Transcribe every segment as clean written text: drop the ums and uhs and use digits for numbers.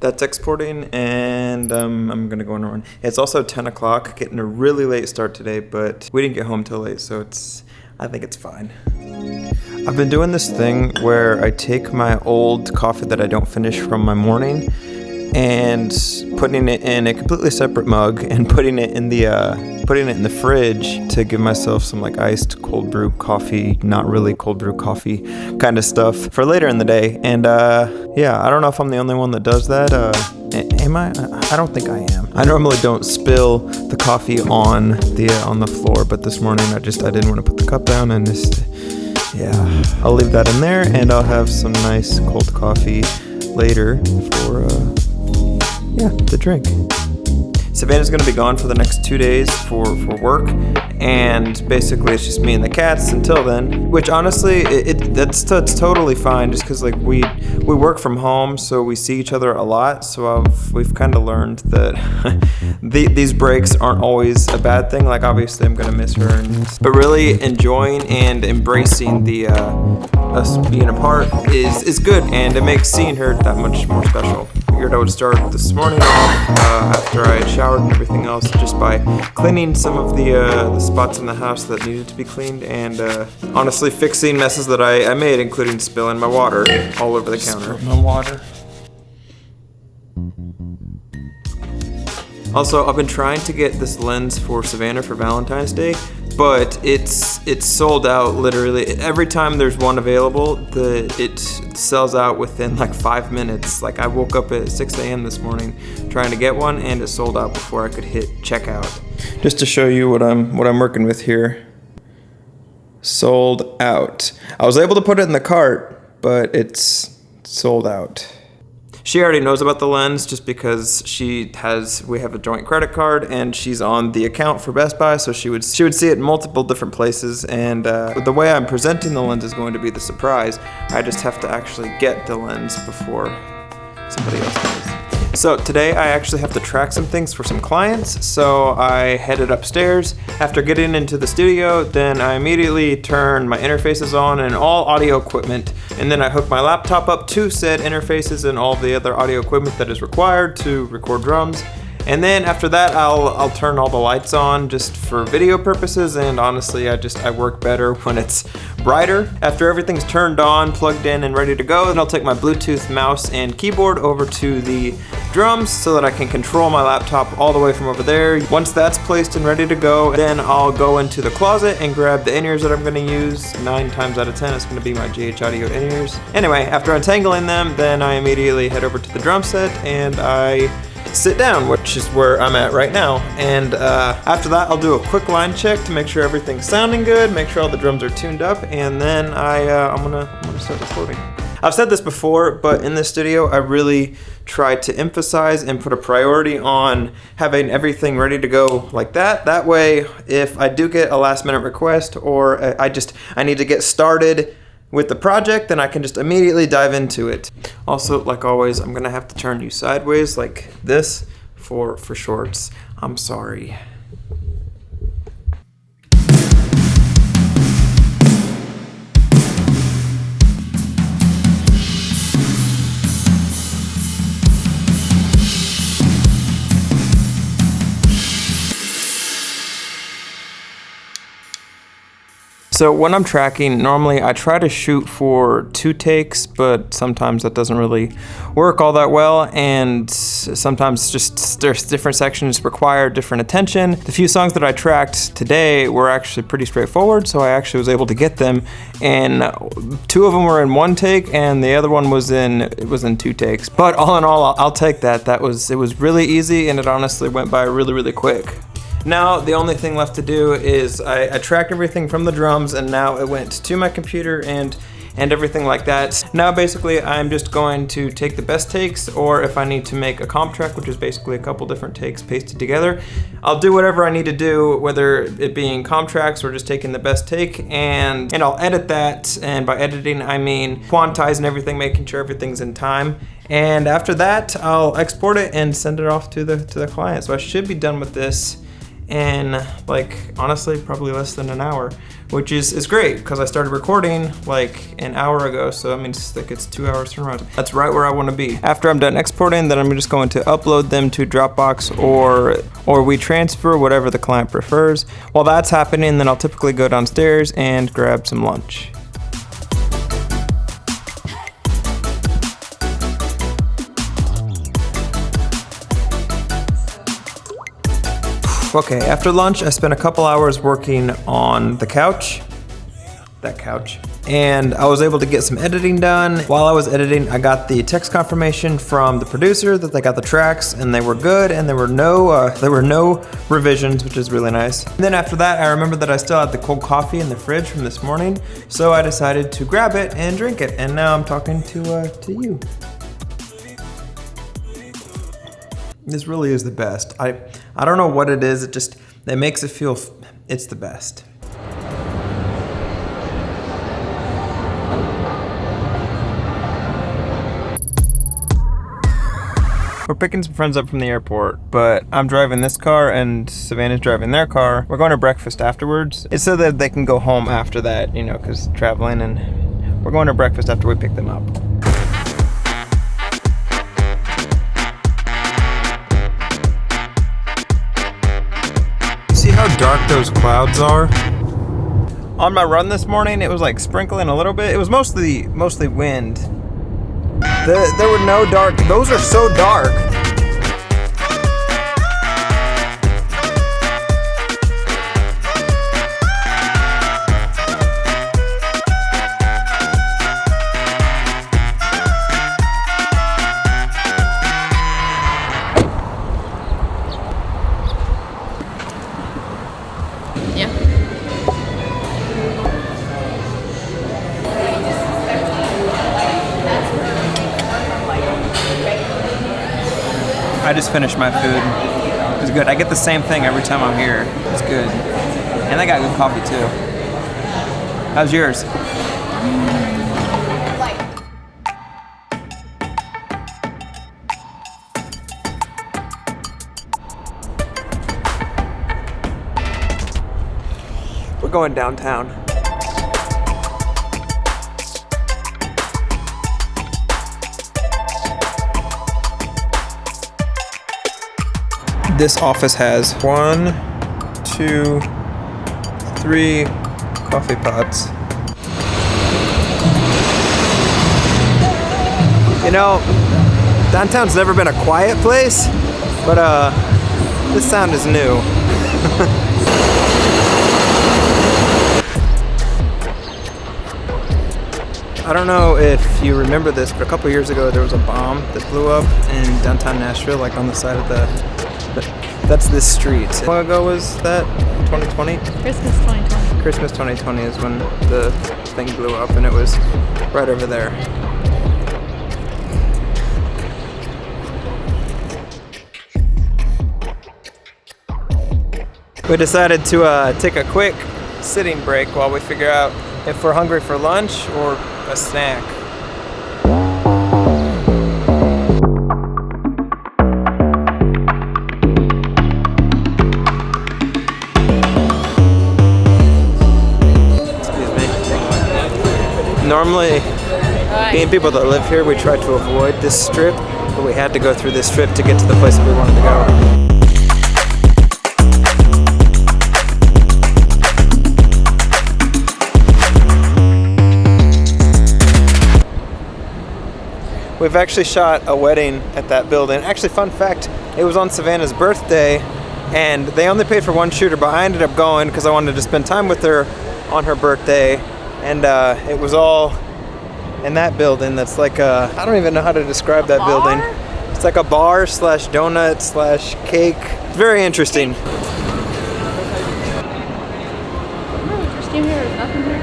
That's exporting, and I'm gonna go on a run. It's also 10 o'clock, getting a really late start today, but we didn't get home till late, so I think it's fine. I've been doing this thing where I take my old coffee that I don't finish from my morning and putting it in a completely separate mug and putting it in the fridge to give myself some like iced cold brew coffee, not really cold brew coffee kind of stuff for later in the day. And yeah, I don't know if I'm the only one that does that. Am I? I don't think I am. I normally don't spill the coffee on the floor, but this morning I didn't want to put the cup down, and yeah, I'll leave that in there, and I'll have some nice cold coffee later for the drink. Savannah's gonna be gone for the next 2 days for work, and basically it's just me and the cats until then, which honestly that's totally fine, just because like we work from home, so we see each other a lot, so we've kind of learned that these breaks aren't always a bad thing. Like obviously I'm gonna miss her, but really enjoying and embracing the us being apart is good, and it makes seeing her that much more special. Figured I would start this morning off after I had showered and everything else, just by cleaning some of the spots in the house that needed to be cleaned, and honestly fixing messes that I made, including spilling my water all over the counter. Spilled my water. Also, I've been trying to get this lens for Savannah for Valentine's Day, but it's sold out literally. Every time there's one available, it sells out within like 5 minutes. Like I woke up at 6 a.m. this morning trying to get one, and it sold out before I could hit checkout. Just to show you what I'm working with here. Sold out. I was able to put it in the cart, but it's sold out. She already knows about the lens just because we have a joint credit card, and she's on the account for Best Buy, so she would see it in multiple different places, and the way I'm presenting the lens is going to be the surprise. I just have to actually get the lens before somebody else does. So today I actually have to track some things for some clients, so I headed upstairs. After getting into the studio, then I immediately turned my interfaces on and all audio equipment, and then I hooked my laptop up to said interfaces and all the other audio equipment that is required to record drums. And then after that, I'll turn all the lights on just for video purposes, and honestly, I work better when it's brighter. After everything's turned on, plugged in, and ready to go, then I'll take my Bluetooth mouse and keyboard over to the drums so that I can control my laptop all the way from over there. Once that's placed and ready to go, then I'll go into the closet and grab the in-ears that I'm gonna use. 9 times out of 10, it's gonna be my GH Audio in-ears. Anyway, after untangling them, then I immediately head over to the drum set and I sit down, which is where I'm at right now. And after that, I'll do a quick line check to make sure everything's sounding good, make sure all the drums are tuned up, and then I'm gonna start recording. I've said this before, but in this studio, I really try to emphasize and put a priority on having everything ready to go like that. That way, if I do get a last minute request, or I need to get started with the project, then I can just immediately dive into it. Also, like always, I'm gonna have to turn you sideways like this for shorts. I'm sorry. So when I'm tracking, normally I try to shoot for 2 takes, but sometimes that doesn't really work all that well, and sometimes there's different sections require different attention. The few songs that I tracked today were actually pretty straightforward, so I actually was able to get them, and 2 of them were in 1 take, and the other one was in 2 takes. But all in all, I'll take that. It was really easy, and it honestly went by really, really quick. Now, the only thing left to do is I tracked everything from the drums, and now it went to my computer and everything like that. Now, basically, I'm just going to take the best takes, or if I need to make a comp track, which is basically a couple different takes pasted together, I'll do whatever I need to do, whether it being comp tracks or just taking the best take, and I'll edit that. And by editing, I mean quantizing everything, making sure everything's in time. And after that, I'll export it and send it off to the client. So I should be done with this in, like, honestly, probably less than an hour, which is great because I started recording like an hour ago, so that means like it's 2 hours turnaround. That's right where I want to be. After I'm done exporting, then I'm just going to upload them to Dropbox or WeTransfer, whatever the client prefers. While that's happening, then I'll typically go downstairs and grab some lunch. Okay, after lunch, I spent a couple hours working on the couch, and I was able to get some editing done. While I was editing, I got the text confirmation from the producer that they got the tracks and they were good, and there were no revisions, which is really nice. And then after that, I remembered that I still had the cold coffee in the fridge from this morning, so I decided to grab it and drink it, and now I'm talking to you. This really is the best. I don't know what it is, it makes it feel, it's the best. We're picking some friends up from the airport, but I'm driving this car and Savannah's driving their car. We're going to breakfast afterwards. It's so that they can go home after that, you know, because traveling, and we're going to breakfast after we pick them up. See how dark those clouds are? On my run this morning, it was like sprinkling a little bit. It was mostly wind. There were no dark, those are so dark. I just finished my food. It's good. I get the same thing every time I'm here. It's good. And they got good coffee too. How's yours? We're going downtown. This office has 1, 2, 3 coffee pots. You know, downtown's never been a quiet place, but this sound is new. I don't know if you remember this, but a couple years ago there was a bomb that blew up in downtown Nashville, like on the side of that's this street. How long ago was that? 2020? Christmas 2020. Christmas 2020 is when the thing blew up, and it was right over there. We decided to take a quick sitting break while we figure out if we're hungry for lunch or a snack. Normally, being people that live here, we try to avoid this strip, but we had to go through this strip to get to the place that we wanted to go. We've actually shot a wedding at that building. Actually, fun fact, it was on Savannah's birthday, and they only paid for one shooter, but I ended up going because I wanted to spend time with her on her birthday. And it was all in that building that's like a, I don't even know how to describe that building. It's like a bar slash donut slash cake. It's very interesting. Remember we first came here, there was nothing here?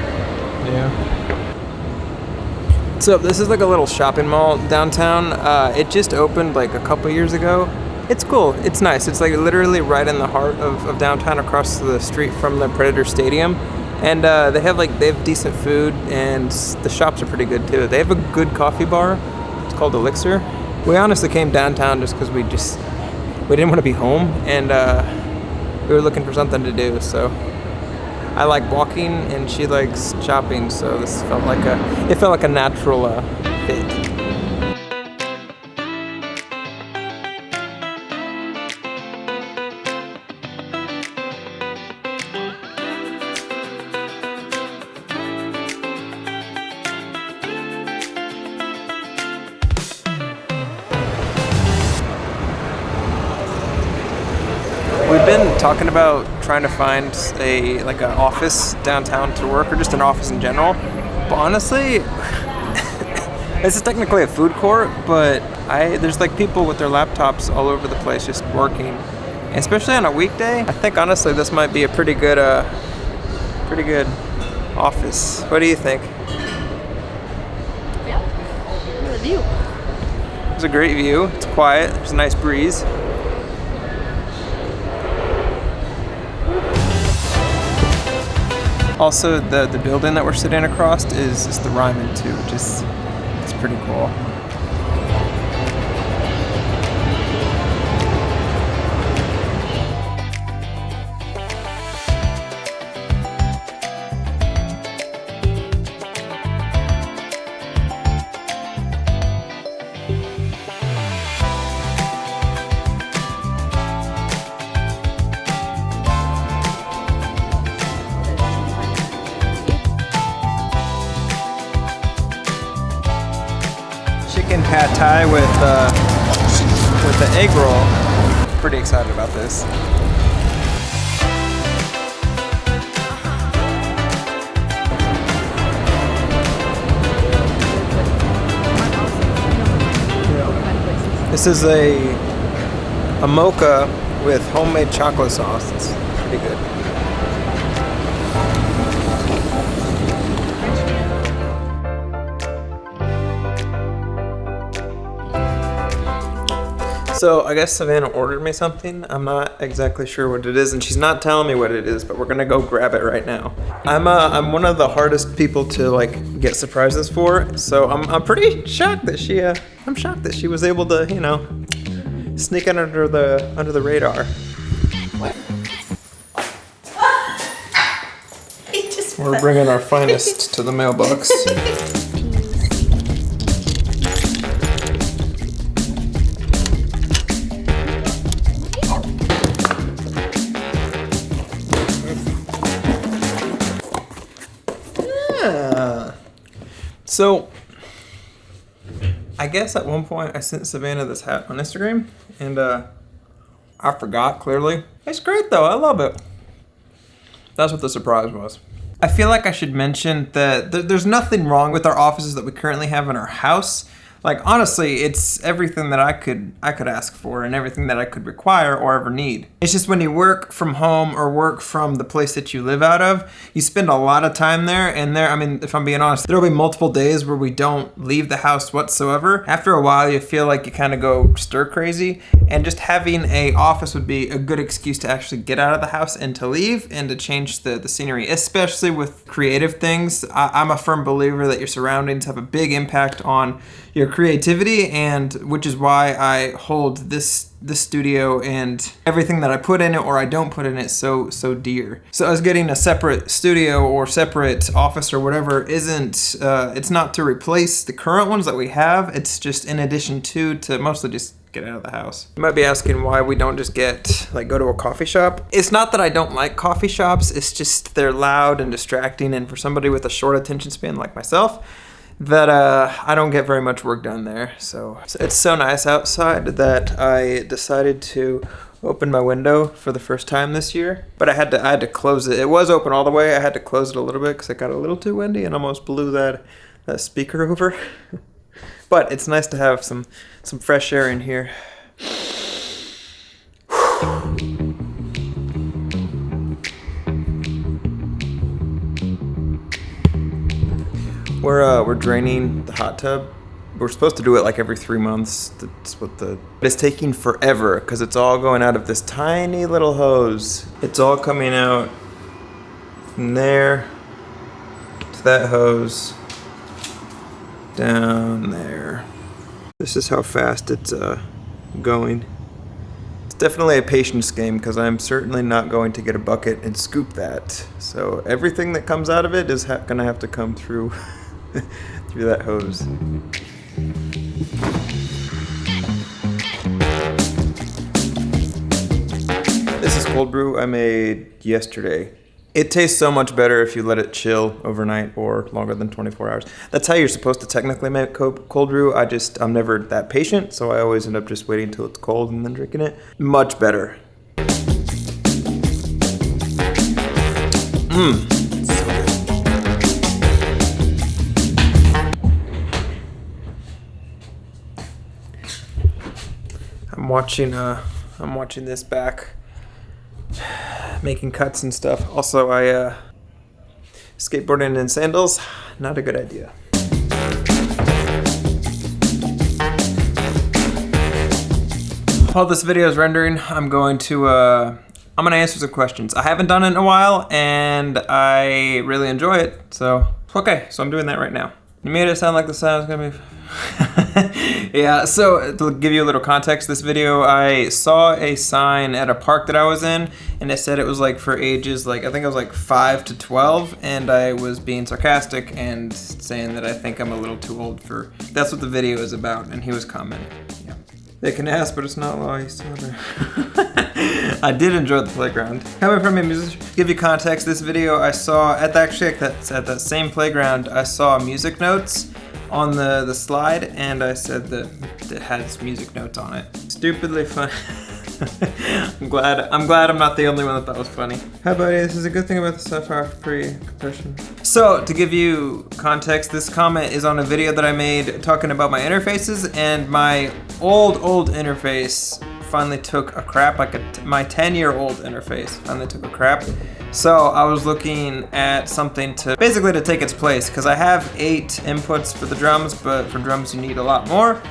Yeah. So this is like a little shopping mall downtown. It just opened like a couple years ago. It's cool, it's nice. It's like literally right in the heart of downtown, across the street from the Predator Stadium. And they have decent food, and the shops are pretty good too. They have a good coffee bar. It's called Elixir. We honestly came downtown just because we didn't want to be home, and we were looking for something to do. So I like walking and she likes shopping, so this felt like a natural fit. We've been talking about trying to find an office downtown to work, or just an office in general. But honestly, this is technically a food court, but there's like people with their laptops all over the place just working. And especially on a weekday, I think honestly this might be a pretty good office. What do you think? Yeah. Look at the view. It's a great view. It's quiet. There's a nice breeze. Also, the building that we're sitting across is the Ryman too, which is it's pretty cool. Chicken pad thai with the egg roll. Pretty excited about this. This is a mocha with homemade chocolate sauce. It's pretty good. So I guess Savannah ordered me something. I'm not exactly sure what it is, and she's not telling me what it is, but we're gonna go grab it right now. I'm one of the hardest people to like get surprises for, so I'm pretty shocked that I'm shocked that she was able to, you know, sneak in under the radar. What? We're bringing our finest to the mailbox. So, I guess at one point I sent Savannah this hat on Instagram, and I forgot, clearly. It's great though, I love it. That's what the surprise was. I feel like I should mention that there's nothing wrong with our offices that we currently have in our house. Like, honestly, it's everything that I could ask for and everything that I could require or ever need. It's just when you work from home or work from the place that you live out of, you spend a lot of time there, and I mean, if I'm being honest, there'll be multiple days where we don't leave the house whatsoever. After a while, you feel like you kind of go stir crazy, and just having a office would be a good excuse to actually get out of the house and to leave and to change the scenery, especially with creative things. I'm a firm believer that your surroundings have a big impact on your creativity, and which is why I hold this studio and everything that I put in it or I don't put in it so dear. So us getting a separate studio or separate office or whatever isn't it's not to replace the current ones that we have. It's just in addition to mostly just get out of the house. You might be asking why we don't just go to a coffee shop. It's not that I don't like coffee shops, it's just they're loud and distracting, and for somebody with a short attention span like myself, that I don't get very much work done there. So it's so nice outside that I decided to open my window for the first time this year. But I had to close it. It was open all the way. I had to close it a little bit because it got a little too windy and almost blew that speaker over. But it's nice to have some fresh air in here. We're draining the hot tub. We're supposed to do it like every 3 months. That's what it's taking forever because it's all going out of this tiny little hose. It's all coming out from there to that hose down there. This is how fast it's going. It's definitely a patience game because I'm certainly not going to get a bucket and scoop that. So everything that comes out of it is gonna have to come through through that hose. This is cold brew I made yesterday. It tastes so much better if you let it chill overnight or longer than 24 hours. That's how you're supposed to technically make cold brew. I'm never that patient, so I always end up just waiting until it's cold and then drinking it. Much better. So good. I'm watching this back. Making cuts and stuff. Also, I skateboarding in sandals, not a good idea. While this video is rendering, I'm gonna answer some questions. I haven't done it in a while, and I really enjoy it. So I'm doing that right now. You made it sound like the sound was gonna be. Yeah, so to give you a little context, this video, I saw a sign at a park that I was in, and it said it was like for ages, like I think it was like 5 to 12, and I was being sarcastic and saying that I think I'm a little too old for, that's what the video is about, and he was commenting. Yeah. They can ask, but it's not law, you still there. I did enjoy the playground. Coming from a musician, to give you context, this video I saw at that same playground, I saw music notes on the slide, and I said that it has music notes on it. Stupidly funny. I'm glad I'm not the only one that thought was funny. Hi buddy, this is a good thing about the Sapphire pre-compression. So to give you context, this comment is on a video that I made talking about my interfaces, and my old interface finally took a crap, my 10-year-old interface finally took a crap. So I was looking at something to take its place, because I have 8 inputs for the drums, but for drums you need a lot more.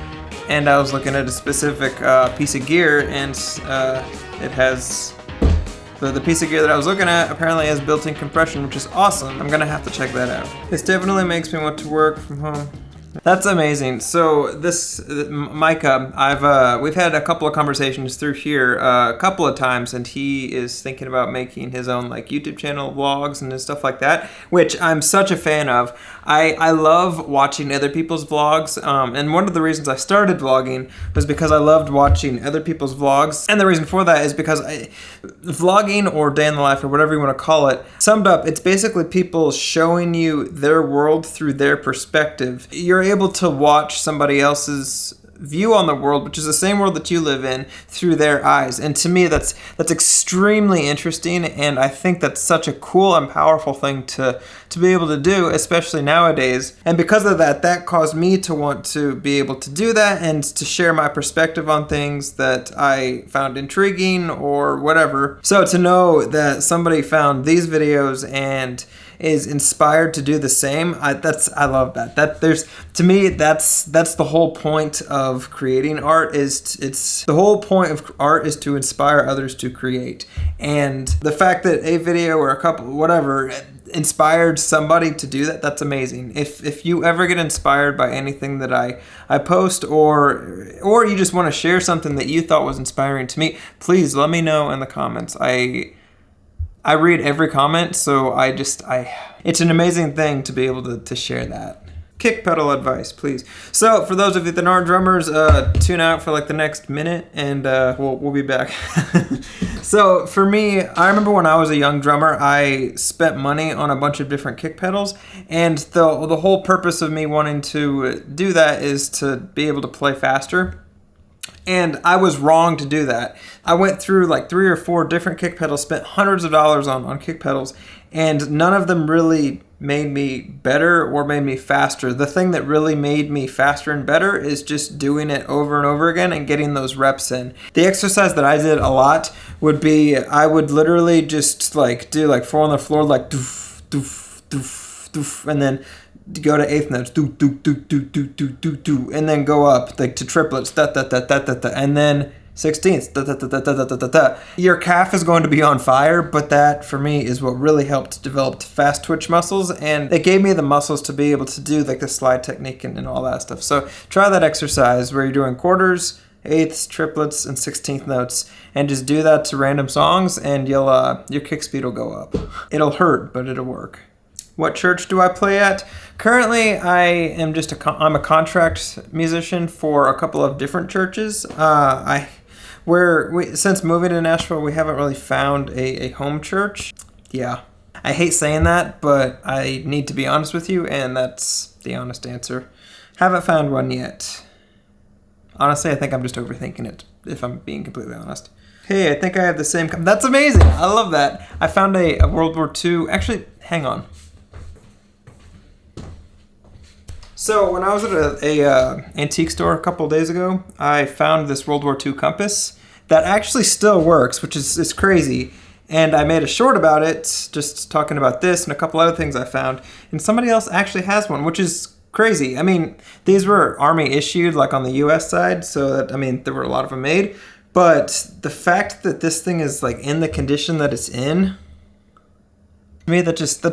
And I was looking at a specific piece of gear, and it has, the piece of gear that I was looking at apparently has built-in compression, which is awesome. I'm gonna have to check that out. This definitely makes me want to work from home. That's amazing. So this Micah, we've had a couple of conversations through here a couple of times, and he is thinking about making his own like YouTube channel, vlogs, and stuff like that, which I'm such a fan of. I love watching other people's vlogs, and one of the reasons I started vlogging was because I loved watching other people's vlogs, and the reason for that is because vlogging, or day in the life, or whatever you want to call it, summed up, it's basically people showing you their world through their perspective. You're able to watch somebody else's view on the world, which is the same world that you live in, through their eyes. And to me, that's extremely interesting, and I think that's such a cool and powerful thing to be able to do, especially nowadays. And because of that, that caused me to want to be able to do that and to share my perspective on things that I found intriguing or whatever. So to know that somebody found these videos and is inspired to do the same, I love that. To me, that's the whole point of creating art. The whole point of art is to inspire others to create. And the fact that a video or a couple, whatever, inspired somebody to do that, that's amazing. If you ever get inspired by anything that I post, or you just want to share something that you thought was inspiring to me, please let me know in the comments. I read every comment, so it's an amazing thing to be able to share that. Kick pedal advice, please. So for those of you that aren't drummers, tune out for like the next minute, and we'll be back. So for me, I remember when I was a young drummer, I spent money on a bunch of different kick pedals, and the whole purpose of me wanting to do that is to be able to play faster. And I was wrong to do that. I went through like 3 or 4 different kick pedals, spent hundreds of dollars on kick pedals, and none of them really made me better or made me faster. The thing that really made me faster and better is just doing it over and over again and getting those reps in. The exercise that I did a lot would be, I would literally just like do like 4 on the floor, like doof, doof, doof, doof, and then go to 8th notes, do do do do do do do do, and then go up like to triplets, da da da da da da, and then 16ths, da da da da da da da da. Your calf is going to be on fire, but that for me is what really helped develop fast twitch muscles, and it gave me the muscles to be able to do like the slide technique and all that stuff. So try that exercise where you're doing quarters, eighths, triplets, and 16th notes, and just do that to random songs, and your kick speed will go up. It'll hurt, but it'll work. What church do I play at? Currently, I'm a contract musician for a couple of different churches. Since moving to Nashville, we haven't really found a home church. Yeah. I hate saying that, but I need to be honest with you, and that's the honest answer. Haven't found one yet. Honestly, I think I'm just overthinking it, if I'm being completely honest. Hey, I think I have the same... That's amazing! I love that. I found a World War II... Actually, hang on. So, when I was at a antique store a couple days ago, I found this World War II compass that actually still works, which is crazy. And I made a short about it, just talking about this and a couple other things I found. And somebody else actually has one, which is crazy. I mean, these were Army issued, like on the U.S. side, so that, I mean, there were a lot of them made. But the fact that this thing is like in the condition that it's in, to me, that just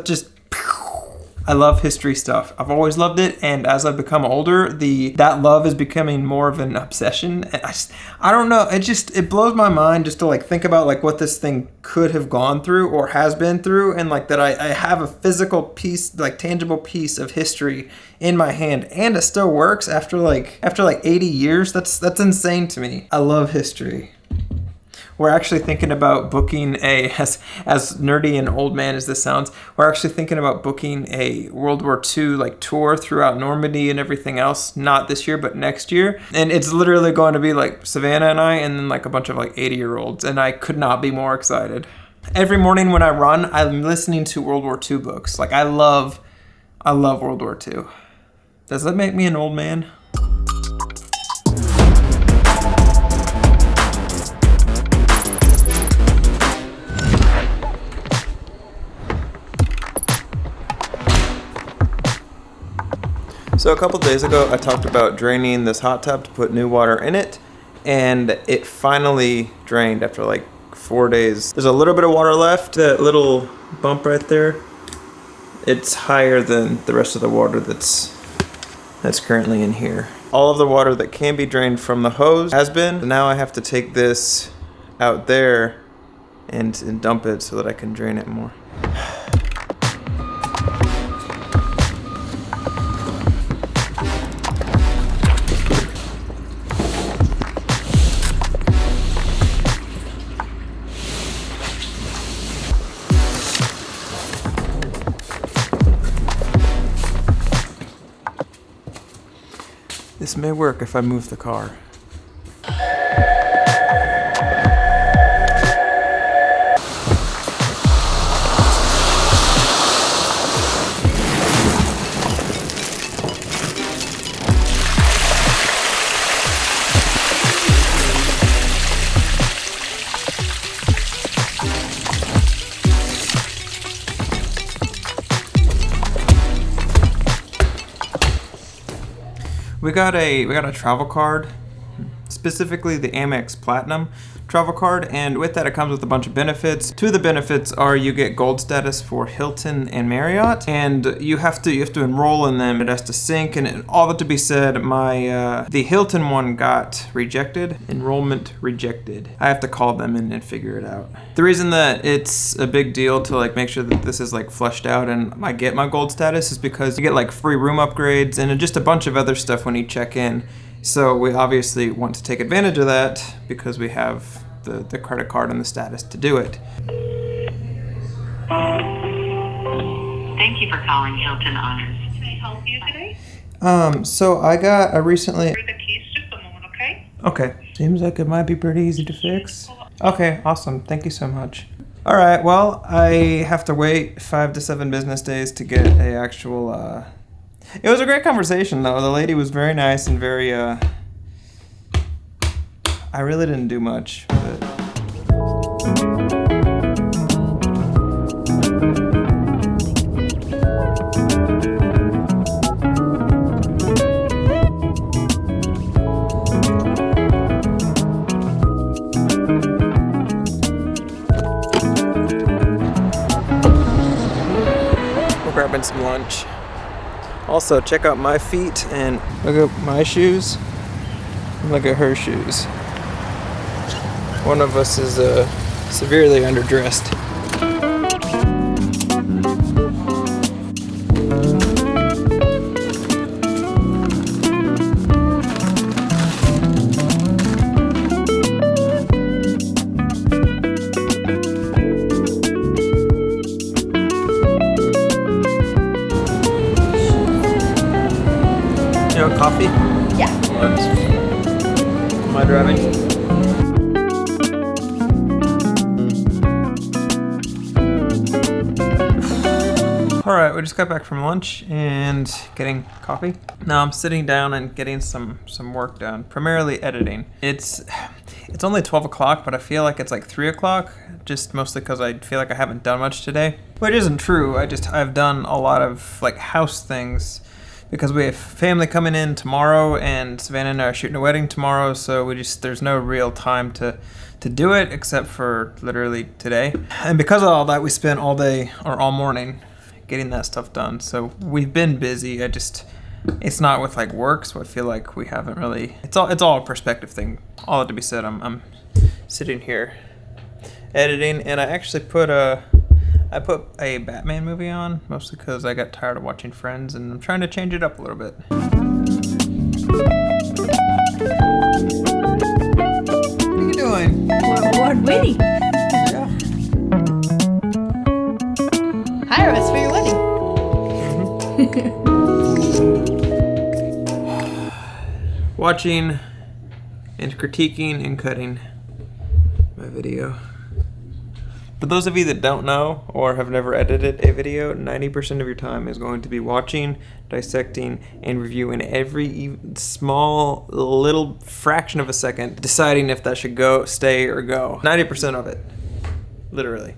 I love history stuff. I've always loved it, and as I've become older, that love is becoming more of an obsession. And I don't know. It blows my mind just to like think about like what this thing could have gone through or has been through, and like that I have a physical piece, like tangible piece of history in my hand, and it still works after like 80 years. That's insane to me. I love history. We're actually thinking about booking as nerdy and old man as this sounds, we're actually thinking about booking a World War II like tour throughout Normandy and everything else, not this year, but next year. And it's literally going to be like Savannah and I, and then like a bunch of like 80-year-olds, and I could not be more excited. Every morning when I run, I'm listening to World War II books. Like I love World War II. Does that make me an old man? So a couple days ago, I talked about draining this hot tub to put new water in it, and it finally drained after like 4 days. There's a little bit of water left. That little bump right there, it's higher than the rest of the water that's currently in here. All of the water that can be drained from the hose has been. Now I have to take this out there and dump it so that I can drain it more. This may work if I move the car. We got a travel card, specifically the Amex Platinum travel card, and with that it comes with a bunch of benefits. Two of the benefits are you get gold status for Hilton and Marriott, and you have to enroll in them. It has to sync, and all that to be said, the Hilton one got rejected, enrollment rejected. I have to call them and figure it out. The reason that it's a big deal to like make sure that this is like flushed out and I get my gold status is because you get like free room upgrades and just a bunch of other stuff when you check in. So we obviously want to take advantage of that because we have the credit card and the status to do it. Thank you for calling Hilton Honors. Can I help you today? So I recently... For the keys, just a moment, okay? Okay. Seems like it might be pretty easy to fix. Okay, awesome. Thank you so much. All right, well, I have to wait 5 to 7 business days to get a actual... It was a great conversation, though. The lady was very nice and very, I really didn't do much, but... We're grabbing some lunch. Also, check out my feet and look at my shoes. Look at her shoes. One of us is severely underdressed. You know, coffee? Yeah. Am I driving? All right, we just got back from lunch and getting coffee. Now I'm sitting down and getting some work done, primarily editing. It's only 12 o'clock, but I feel like it's like 3 o'clock, just mostly because I feel like I haven't done much today. Which isn't true, I've done a lot of like house things because we have family coming in tomorrow and Savannah and I are shooting a wedding tomorrow, so there's no real time to do it except for literally today. And because of all that, we spent all day or all morning getting that stuff done. So we've been busy. It's not with like work, so I feel like we haven't really, it's all a perspective thing. All that to be said, I'm sitting here editing, and I actually put a Batman movie on, mostly because I got tired of watching Friends, and I'm trying to change it up a little bit. What are you doing? We're waiting. Yeah. Hire us for your wedding. Watching and critiquing and cutting my video. For those of you that don't know or have never edited a video, 90% of your time is going to be watching, dissecting, and reviewing every small little fraction of a second, deciding if that should go, stay, or go. 90% of it. Literally.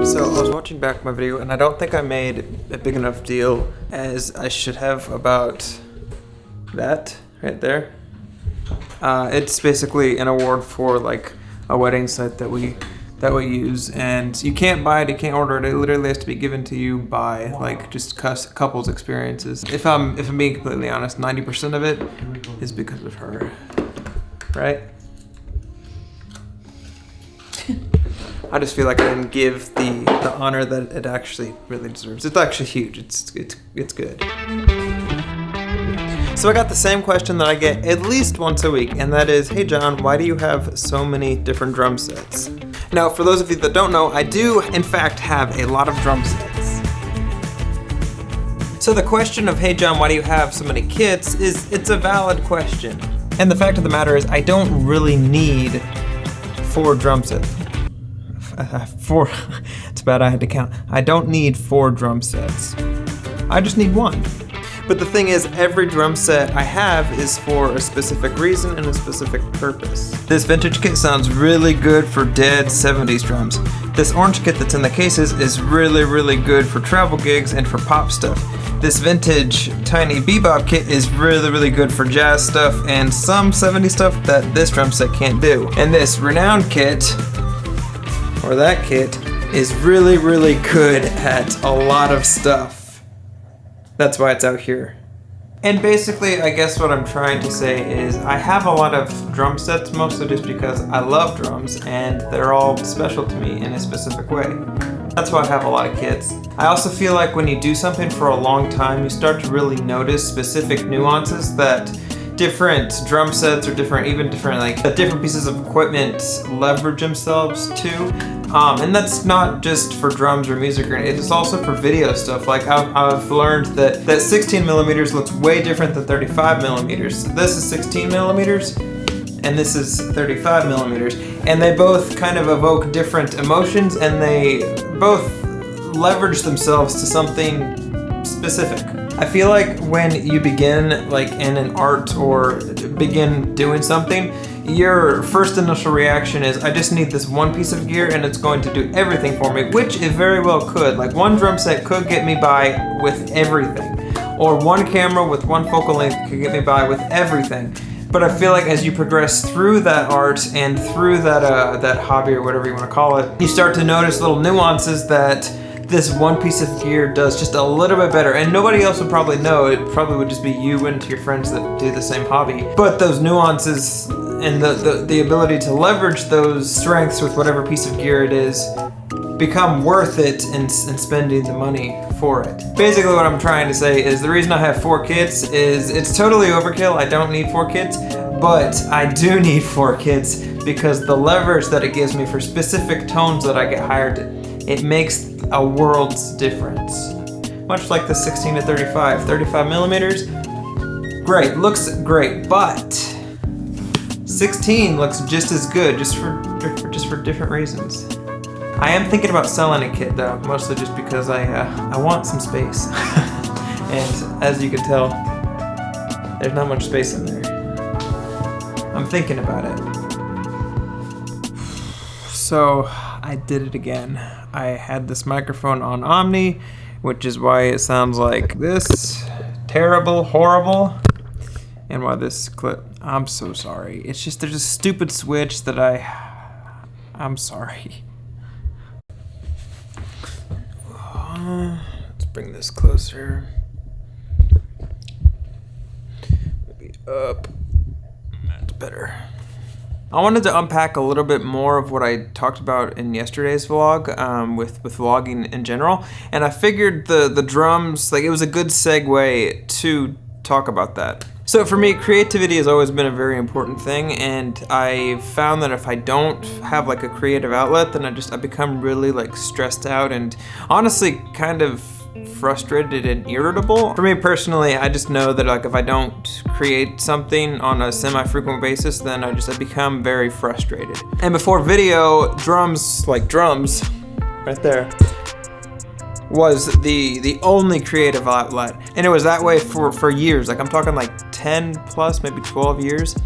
So I was watching back my video, and I don't think I made a big enough deal as I should have about that right there. It's basically an award for like a wedding site that we use, and you can't buy it, you can't order it. It literally has to be given to you by like just couples experiences. If I'm being completely honest, 90% of it is because of her, right? I just feel like I didn't give the honor that it actually really deserves. It's actually huge. It's good. So I got the same question that I get at least once a week, and that is, hey John, why do you have so many different drum sets? Now, for those of you that don't know, I do in fact have a lot of drum sets. So the question of, hey John, why do you have so many kits it's a valid question. And the fact of the matter is, I don't really need 4 drum sets. 4, it's bad I had to count. I don't need 4 drum sets. I just need 1. But the thing is, every drum set I have is for a specific reason and a specific purpose. This vintage kit sounds really good for dead 70s drums. This orange kit that's in the cases is really, really good for travel gigs and for pop stuff. This vintage tiny bebop kit is really, really good for jazz stuff and some 70s stuff that this drum set can't do. And this renowned kit, or that kit, is really, really good at a lot of stuff. That's why it's out here. And basically, I guess what I'm trying to say is I have a lot of drum sets, mostly just because I love drums and they're all special to me in a specific way. That's why I have a lot of kits. I also feel like when you do something for a long time, you start to really notice specific nuances that different drum sets or different pieces of equipment leverage themselves to. And that's not just for drums or music, or it's also for video stuff. Like I've learned that 16 millimeters looks way different than 35 millimeters. This is 16 millimeters and this is 35 millimeters. And they both kind of evoke different emotions, and they both leverage themselves to something specific. I feel like when you begin like in an art or begin doing something, your first initial reaction is, I just need this one piece of gear and it's going to do everything for me, which it very well could. Like one drum set could get me by with everything, or one camera with one focal length could get me by with everything. But I feel like as you progress through that art and through that hobby or whatever you want to call it, you start to notice little nuances that this one piece of gear does just a little bit better, and nobody else would probably know. It probably would just be you and your friends that do the same hobby. But those nuances and the ability to leverage those strengths with whatever piece of gear it is become worth it in spending the money for it. Basically what I'm trying to say is the reason I have 4 kits is it's totally overkill. I don't need 4 kits, but I do need 4 kits because the leverage that it gives me for specific tones that I get hired to, it makes a world's difference. Much like the 16 to 35 millimeters, great, looks great, but 16 looks just as good, just for different reasons. I am thinking about selling a kit though, mostly just because I want some space. And as you can tell, there's not much space in there. I'm thinking about it. So I did it again. I had this microphone on Omni, which is why it sounds like this. Terrible, horrible. And why this clip, I'm so sorry. It's just, there's a stupid switch that I'm sorry. Let's bring this closer. Maybe up. That's better. I wanted to unpack a little bit more of what I talked about in yesterday's vlog with vlogging in general, and I figured the drums, like, it was a good segue to talk about that. So for me, creativity has always been a very important thing, and I found that if I don't have like a creative outlet, then I become really like stressed out and honestly kind of frustrated and irritable. For me personally, I just know that like if I don't create something on a semi-frequent basis, then I become very frustrated. And before video, drums right there, was the only creative outlet. And it was that way for years. Like I'm talking like 10 plus, maybe 12 years.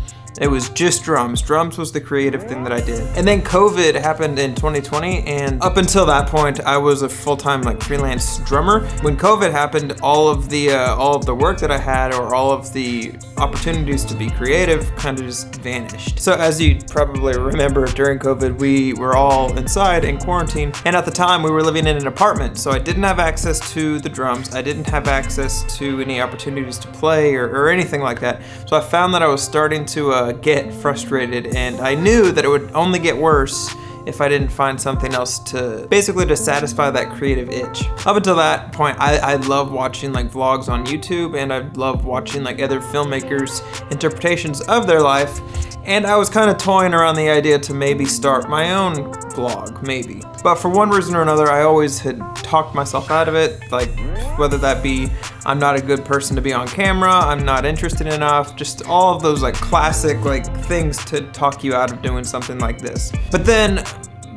It was just drums. Drums was the creative thing that I did. And then COVID happened in 2020, and up until that point, I was a full-time like freelance drummer. When COVID happened, all of the work that I had, or all of the opportunities to be creative, kind of just vanished. So as you probably remember, during COVID, we were all inside in quarantine, and at the time we were living in an apartment, so I didn't have access to the drums. I didn't have access to any opportunities to play or anything like that. So I found that I was starting to get frustrated, and I knew that it would only get worse if I didn't find something else to satisfy that creative itch. Up until that point, I love watching like vlogs on YouTube, and I love watching like other filmmakers' interpretations of their life, and I was kind of toying around the idea to maybe start my own vlog, maybe. But for one reason or another, I always had talked myself out of it, like whether that be I'm not a good person to be on camera, I'm not interested enough, just all of those like classic like things to talk you out of doing something like this. But then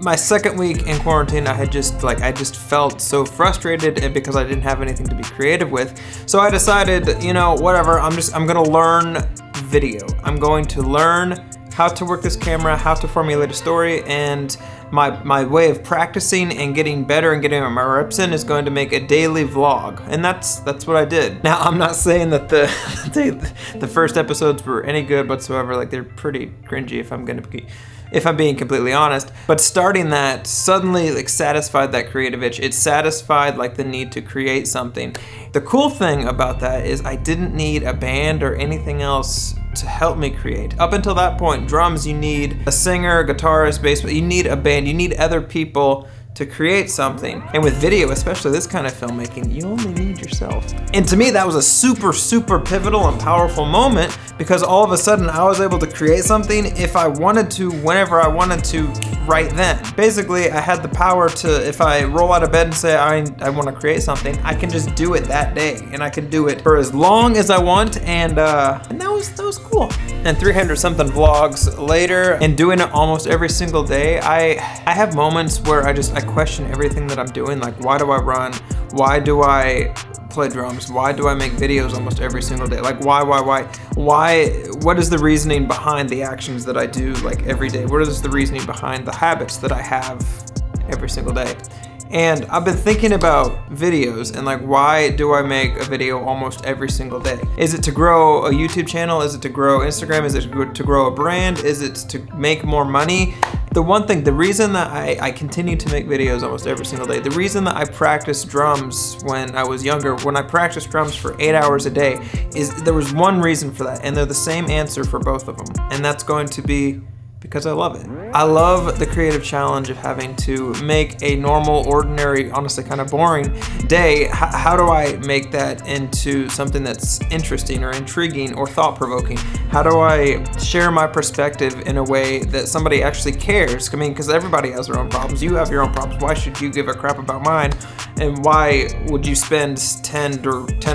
my second week in quarantine, I just felt so frustrated, and because I didn't have anything to be creative with. So I decided, you know, whatever, I'm gonna learn video. I'm going to learn how to work this camera, how to formulate a story, and my way of practicing and getting better and getting my reps in is going to make a daily vlog, and that's what I did. Now I'm not saying that the first episodes were any good whatsoever. Like they're pretty cringy if I'm being completely honest. But starting that suddenly like satisfied that creative itch. It satisfied like the need to create something. The cool thing about that is I didn't need a band or anything else to help me create. Up until that point, drums, you need a singer, a guitarist, bass, but you need a band, you need other people to create something. And with video, especially this kind of filmmaking, you only need yourself. And to me, that was a super, super pivotal and powerful moment, because all of a sudden I was able to create something if I wanted to, whenever I wanted to, right then. Basically, I had the power to, if I roll out of bed and say I want to create something, I can just do it that day, and I can do it for as long as I want, and that was cool. And 300 something vlogs later, and doing it almost every single day, I have moments where I question everything that I'm doing. Like, why do I run? Why do I play drums? Why do I make videos almost every single day? Like, why? What is the reasoning behind the actions that I do like every day? What is the reasoning behind the habits that I have every single day? And I've been thinking about videos and like, why do I make a video almost every single day? Is it to grow a YouTube channel? Is it to grow Instagram? Is it to grow a brand? Is it to make more money? The one thing, the reason that I continue to make videos almost every single day, the reason that I practiced drums when I was younger, when I practiced drums for 8 hours a day, is there was one reason for that, and they're the same answer for both of them, and that's going to be because I love it. I love the creative challenge of having to make a normal, ordinary, honestly kind of boring day. How do I make that into something that's interesting or intriguing or thought-provoking? How do I share my perspective in a way that somebody actually cares? I mean, because everybody has their own problems. You have your own problems. Why should you give a crap about mine? And why would you spend 10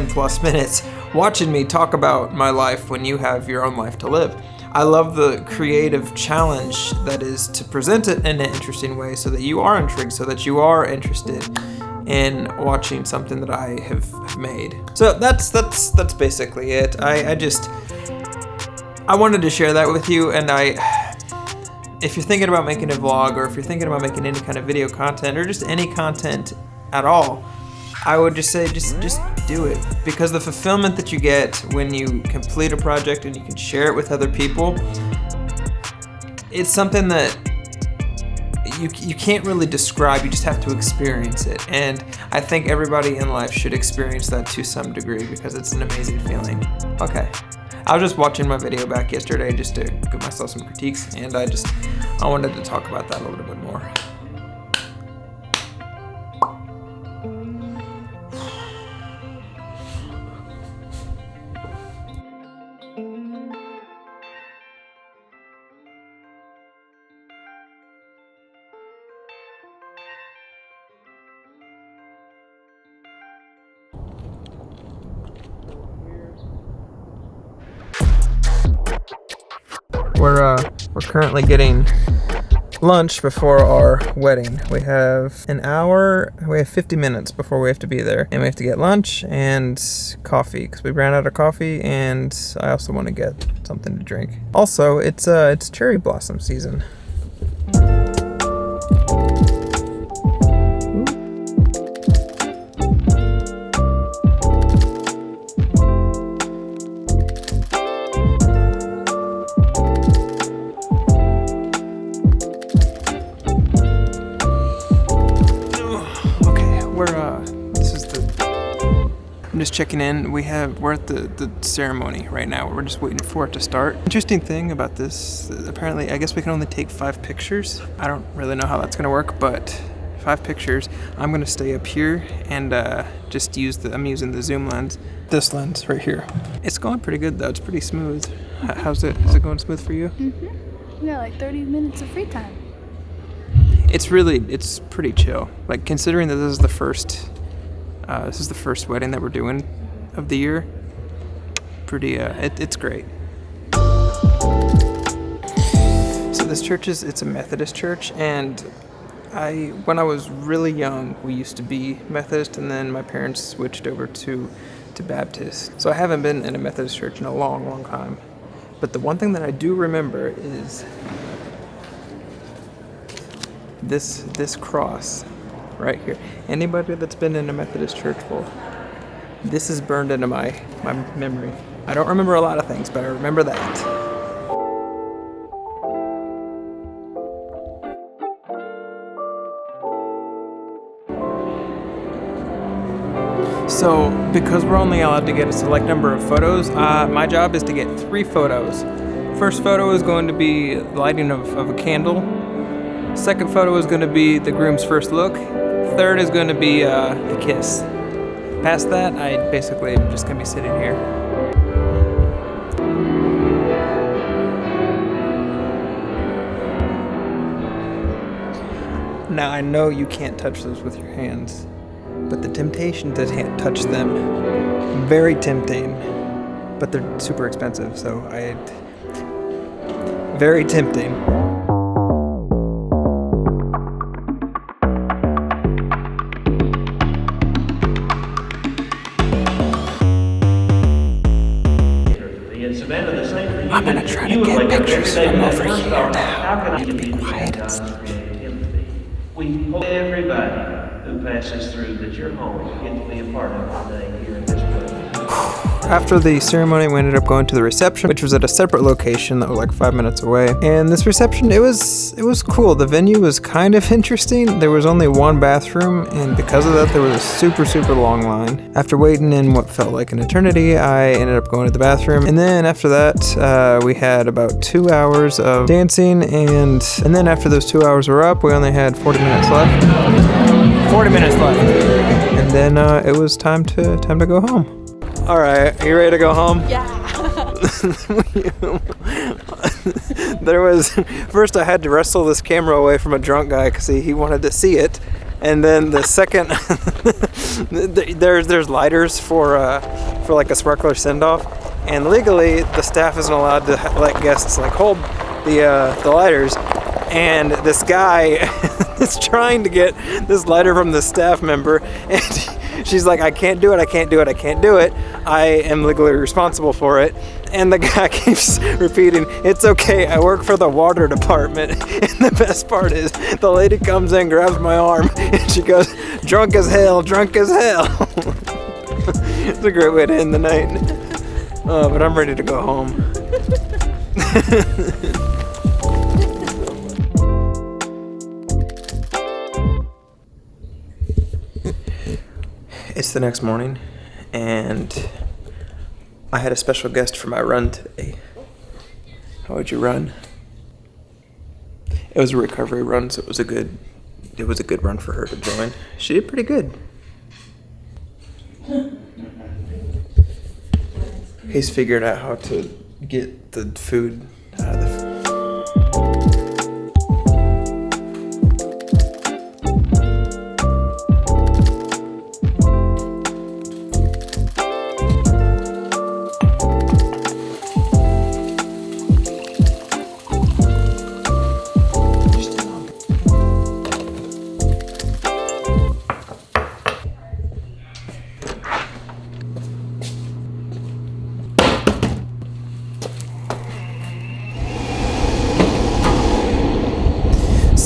plus minutes watching me talk about my life when you have your own life to live? I love the creative challenge that is to present it in an interesting way so that you are intrigued, so that you are interested in watching something that I have made. So that's basically it. I wanted to share that with you, and if you're thinking about making a vlog, or if you're thinking about making any kind of video content, or just any content at all, I would just say, just do it. Because the fulfillment that you get when you complete a project and you can share it with other people, it's something that you can't really describe, you just have to experience it. And I think everybody in life should experience that to some degree, because it's an amazing feeling. Okay, I was just watching my video back yesterday just to give myself some critiques, and I wanted to talk about that a little bit more. We're currently getting lunch before our wedding. We have 50 minutes before we have to be there, and we have to get lunch and coffee because we ran out of coffee, and I also want to get something to drink. Also, it's cherry blossom season. I'm just checking in. We're at the ceremony right now. We're just waiting for it to start. Interesting thing about this, apparently, I guess we can only take 5 pictures. I don't really know how that's gonna work, but 5 pictures. I'm gonna stay up here and just I'm using the zoom lens. This lens right here. It's going pretty good though. It's pretty smooth. How's it? Is it going smooth for you? Mm-hmm. Yeah, like 30 minutes of free time. It's pretty chill. Like, considering that this is the first wedding that we're doing of the year. It's great. So this church it's a Methodist church, and when I was really young, we used to be Methodist, and then my parents switched over to Baptist. So I haven't been in a Methodist church in a long, long time. But the one thing that I do remember is this cross right here. Anybody that's been in a Methodist church this is burned into my memory. I don't remember a lot of things, but I remember that. So, because we're only allowed to get a select number of photos, my job is to get 3 photos. First photo is going to be lighting of a candle. Second photo is going to be the groom's first look. Third is going to be the kiss. Past that, I basically am just going to be sitting here. Now, I know you can't touch those with your hands, but the temptation to touch them, very tempting, but they're super expensive, so very tempting. I'm gonna try to get pictures from over here now. You have to be quiet and stuff. We hope everybody who passes through that your home gets to be a part of today here in this place. After the ceremony, we ended up going to the reception, which was at a separate location that was like 5 minutes away. And this reception, it was cool. The venue was kind of interesting. There was only one bathroom, and because of that, there was a super, super long line. After waiting in what felt like an eternity, I ended up going to the bathroom. And then after that, we had about 2 hours of dancing, and then after those 2 hours were up, we only had 40 minutes left. 40 minutes left. And then it was time to go home. All right, are you ready to go home? Yeah. First I had to wrestle this camera away from a drunk guy because he wanted to see it. And then the second, there's lighters for like a sparkler send-off. And legally, the staff isn't allowed to let guests like hold the lighters. And this guy is trying to get this lighter from the staff member, and she's like, I can't do it, I can't do it, I can't do it. I am legally responsible for it. And the guy keeps repeating, it's okay, I work for the water department. And the best part is, the lady comes in, grabs my arm, and she goes, drunk as hell, drunk as hell. It's a great way to end the night. But I'm ready to go home. It's the next morning, and I had a special guest for my run today. How would you run? It was a recovery run, so it was a good run for her to join. She did pretty good. He's figured out how to get the food out of the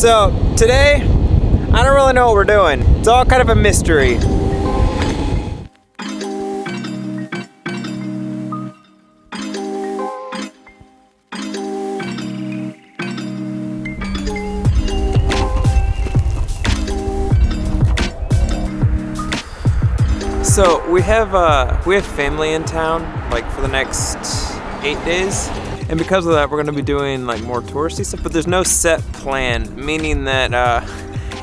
So, today, I don't really know what we're doing. It's all kind of a mystery. So, we have family in town, like for the next 8 days. And because of that, we're gonna be doing like more touristy stuff, but there's no set plan, meaning that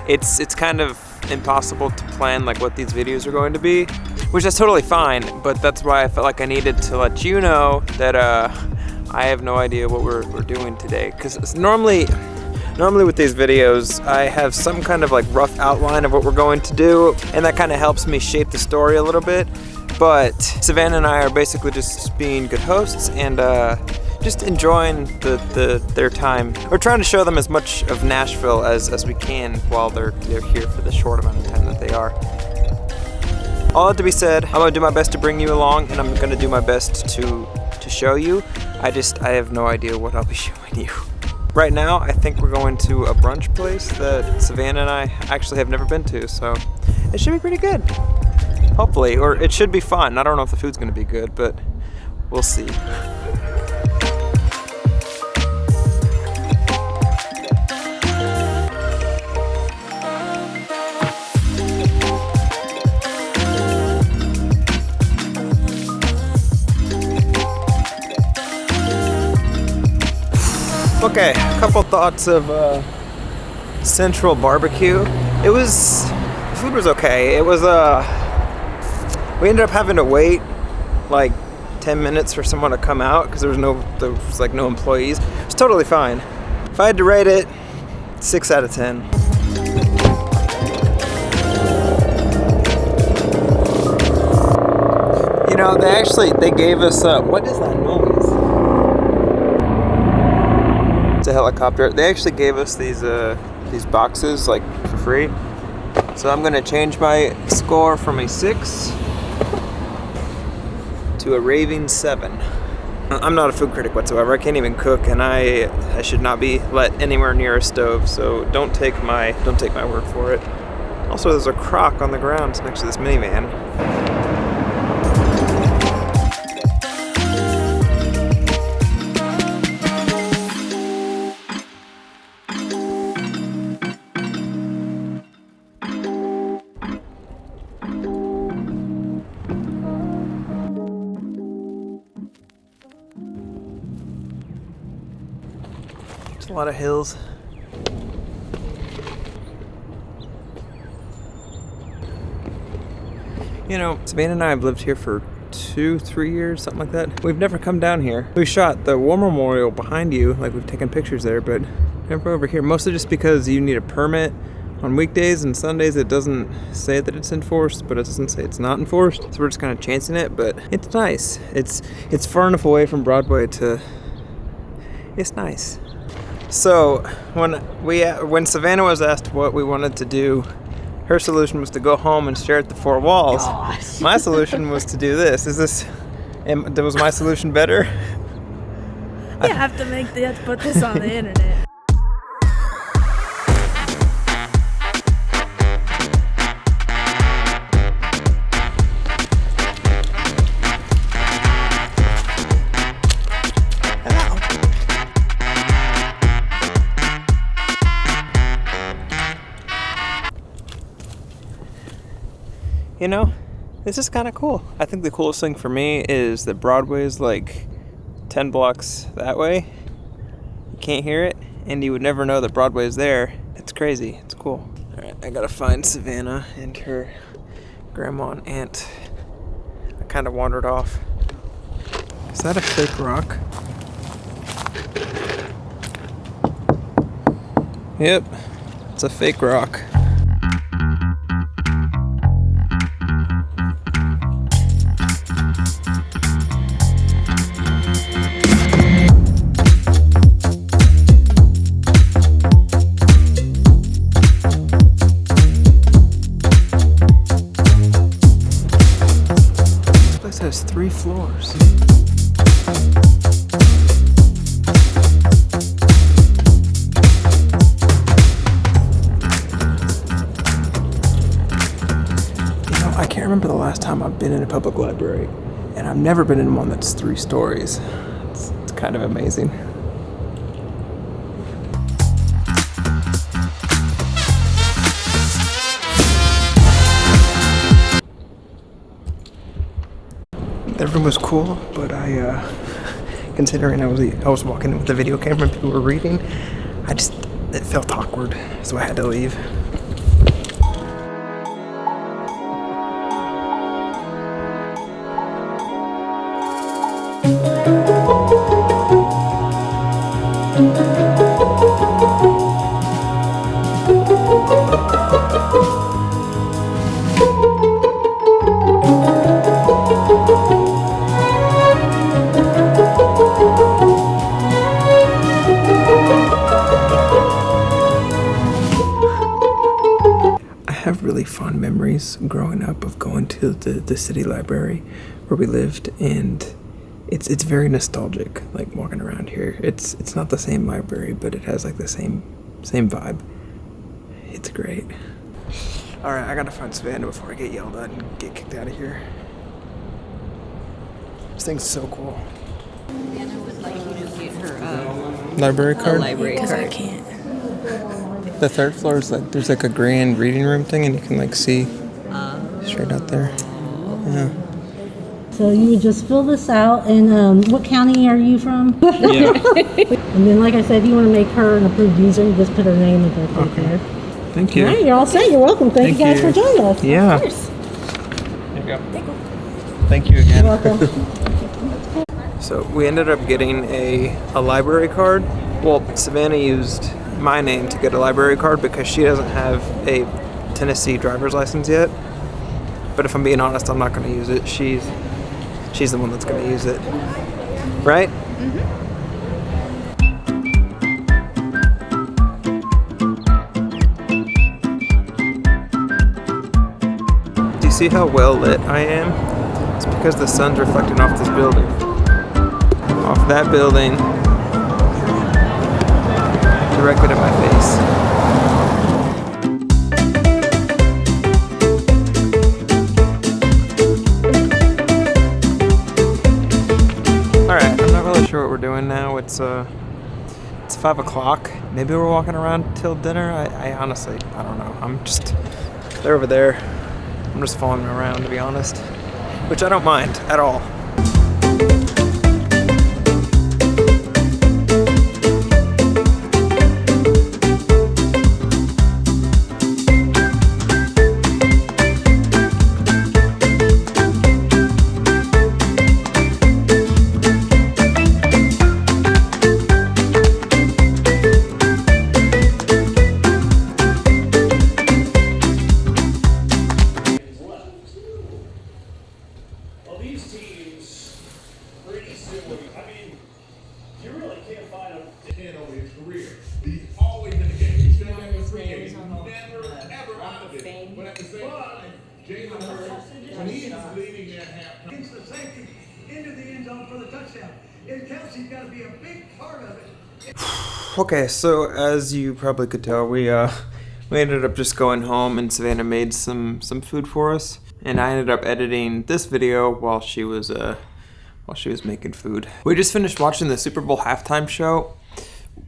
it's kind of impossible to plan like what these videos are going to be, which is totally fine, but that's why I felt like I needed to let you know that I have no idea what we're doing today. Because normally with these videos, I have some kind of like rough outline of what we're going to do, and that kind of helps me shape the story a little bit. But Savannah and I are basically just being good hosts and just enjoying their time. We're trying to show them as much of Nashville as we can while they're here for the short amount of time that they are. All that to be said, I'm gonna do my best to bring you along, and I'm gonna do my best to show you. I have no idea what I'll be showing you. Right now, I think we're going to a brunch place that Savannah and I actually have never been to, so it should be pretty good. Hopefully, or it should be fun. I don't know if the food's gonna be good, but we'll see. Okay, a couple thoughts of Central Barbecue. The food was okay. It was we ended up having to wait like 10 minutes for someone to come out because there was no employees. It's totally fine. If I had to rate it, 6 out of 10. You know, they gave us what is that noise? It's a helicopter. They actually gave us these boxes like for free. So I'm gonna change my score from a 6 to a raving 7. I'm not a food critic whatsoever. I can't even cook, and I should not be let anywhere near a stove. So don't take my word for it. Also, there's a crock on the ground next to this minivan. There's a lot of hills. You know, Savannah and I have lived here for 2-3 years, something like that. We've never come down here. We shot the War Memorial behind you, like we've taken pictures there, but never over here. Mostly just because you need a permit on weekdays and Sundays. It doesn't say that it's enforced, but it doesn't say it's not enforced. So we're just kind of chancing it, but it's nice. It's far enough away from Broadway to, it's nice. So when Savannah was asked what we wanted to do, her solution was to go home and stare at the four walls. Gosh. My solution was to do this. Was my solution better? You have to put this on the internet. You know, this is kind of cool. I think the coolest thing for me is that Broadway is like 10 blocks that way. You can't hear it, and you would never know that Broadway is there. It's crazy. It's cool. All right, I gotta find Savannah and her grandma and aunt. I kind of wandered off. Is that a fake rock? Yep, it's a fake rock. Has 3 floors. You know, I can't remember the last time I've been in a public library, and I've never been in one that's 3 stories. It's kind of amazing. The room was cool, but considering I was walking in with the video camera and people were reading, it felt awkward, so I had to leave. I have really fond memories growing up of going to the city library where we lived, and it's very nostalgic, like walking around here. It's not the same library, but it has like the same vibe. It's great. All right, I gotta find Savannah before I get yelled at and get kicked out of here. This thing's so cool. Anna would like you to get her Library card? library Because I card. can't. The 3rd floor is like, there's like a grand reading room thing, and you can like see straight out there. Yeah. So you would just fill this out, and what county are you from? Yeah. And then, like I said, if you want to make her an approved user, you just put her name and birthday Okay. there. Thank you. All right, you're all set. You're welcome. Thank you guys for joining us. Yeah. Of course. There you go. Thank you again. You're welcome. So we ended up getting a library card. Well, Savannah used my name to get a library card because she doesn't have a Tennessee driver's license yet. But if I'm being honest, I'm not going to use it. She's the one that's going to use it. Right? Do you see how well lit I am? It's because the sun's reflecting off this building. Off that building. Directed at my face. Alright, I'm not really sure what we're doing now. It's 5 o'clock. Maybe we're walking around till dinner. I honestly, I don't know. They're over there. I'm just following them around, to be honest. Which I don't mind at all. pretty silly. I mean, you really can't find a man over his career. He's always in the game. He's been there for 3 years. He's never, ever out of it. But at the same time, Jalen Hurts, when he's leading that halftime. Against the safety into the end zone for the touchdown. And Kelsey's got to be a big part of it. Okay, so as you probably could tell, we ended up just going home and Savannah made some food for us, and I ended up editing this video while she was making food. We just finished watching the Super Bowl halftime show.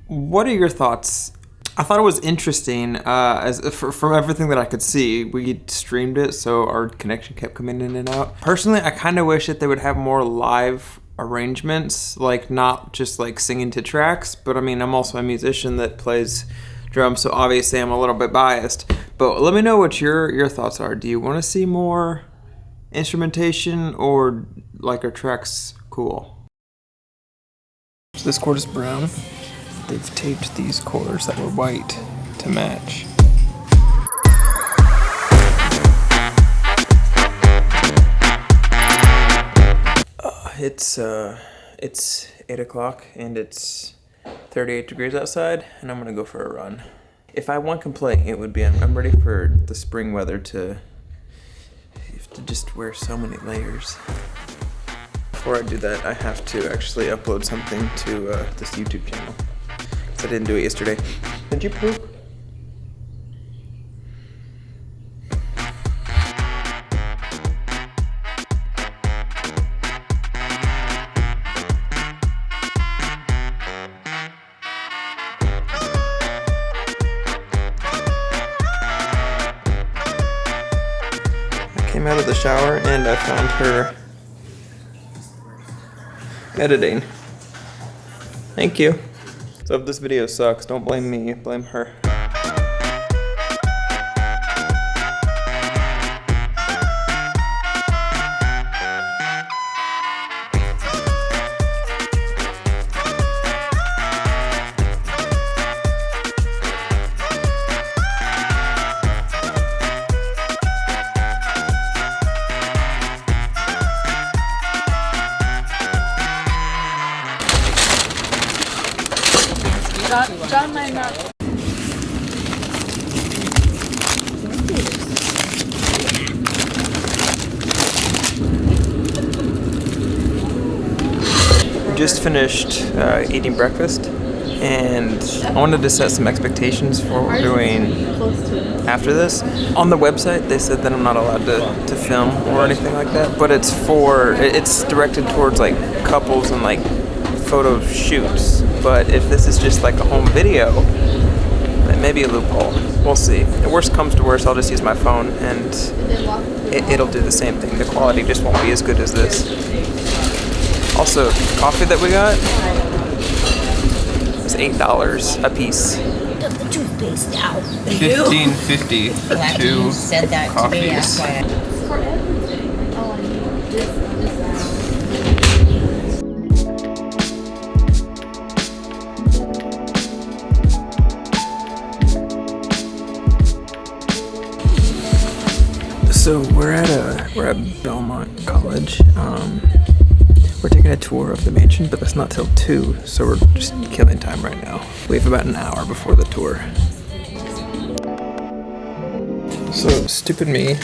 What are your thoughts? I thought it was interesting. From everything that I could see, we streamed it, so our connection kept coming in and out. Personally, I kind of wish that they would have more live arrangements, like not just like singing to tracks, but I mean, I'm also a musician that plays drums, so obviously I'm a little bit biased. But let me know what your thoughts are. Do you want to see more instrumentation, or like are tracks cool? So this cord is brown. They've taped these cords that were white to match. It's 8 o'clock and it's 38 degrees outside, and I'm gonna go for a run. If I have one complaint, it would be I'm ready for the spring weather to just wear so many layers. Before I do that, I have to actually upload something to this YouTube channel. I didn't do it yesterday. Did you poop? I came out of the shower and I found her editing. Thank you. So if this video sucks, don't blame me, blame her. John might not. Just finished eating breakfast, and I wanted to set some expectations for what we're doing after this. On the website, they said that I'm not allowed to film or anything like that, but it's directed towards like couples and like photo shoots. But if this is just like a home video, then maybe a loophole. We'll see. The worst comes to worst, I'll just use my phone and it'll do the same thing. The quality just won't be as good as this. Also, coffee that we got is $8 a piece. The toothpaste now. $15.50 for two said that coffees. For everything. Oh, I need this. So we're at Belmont College. We're taking a tour of the mansion, but that's not till 2, so we're just killing time right now. We have about an hour before the tour. So stupid me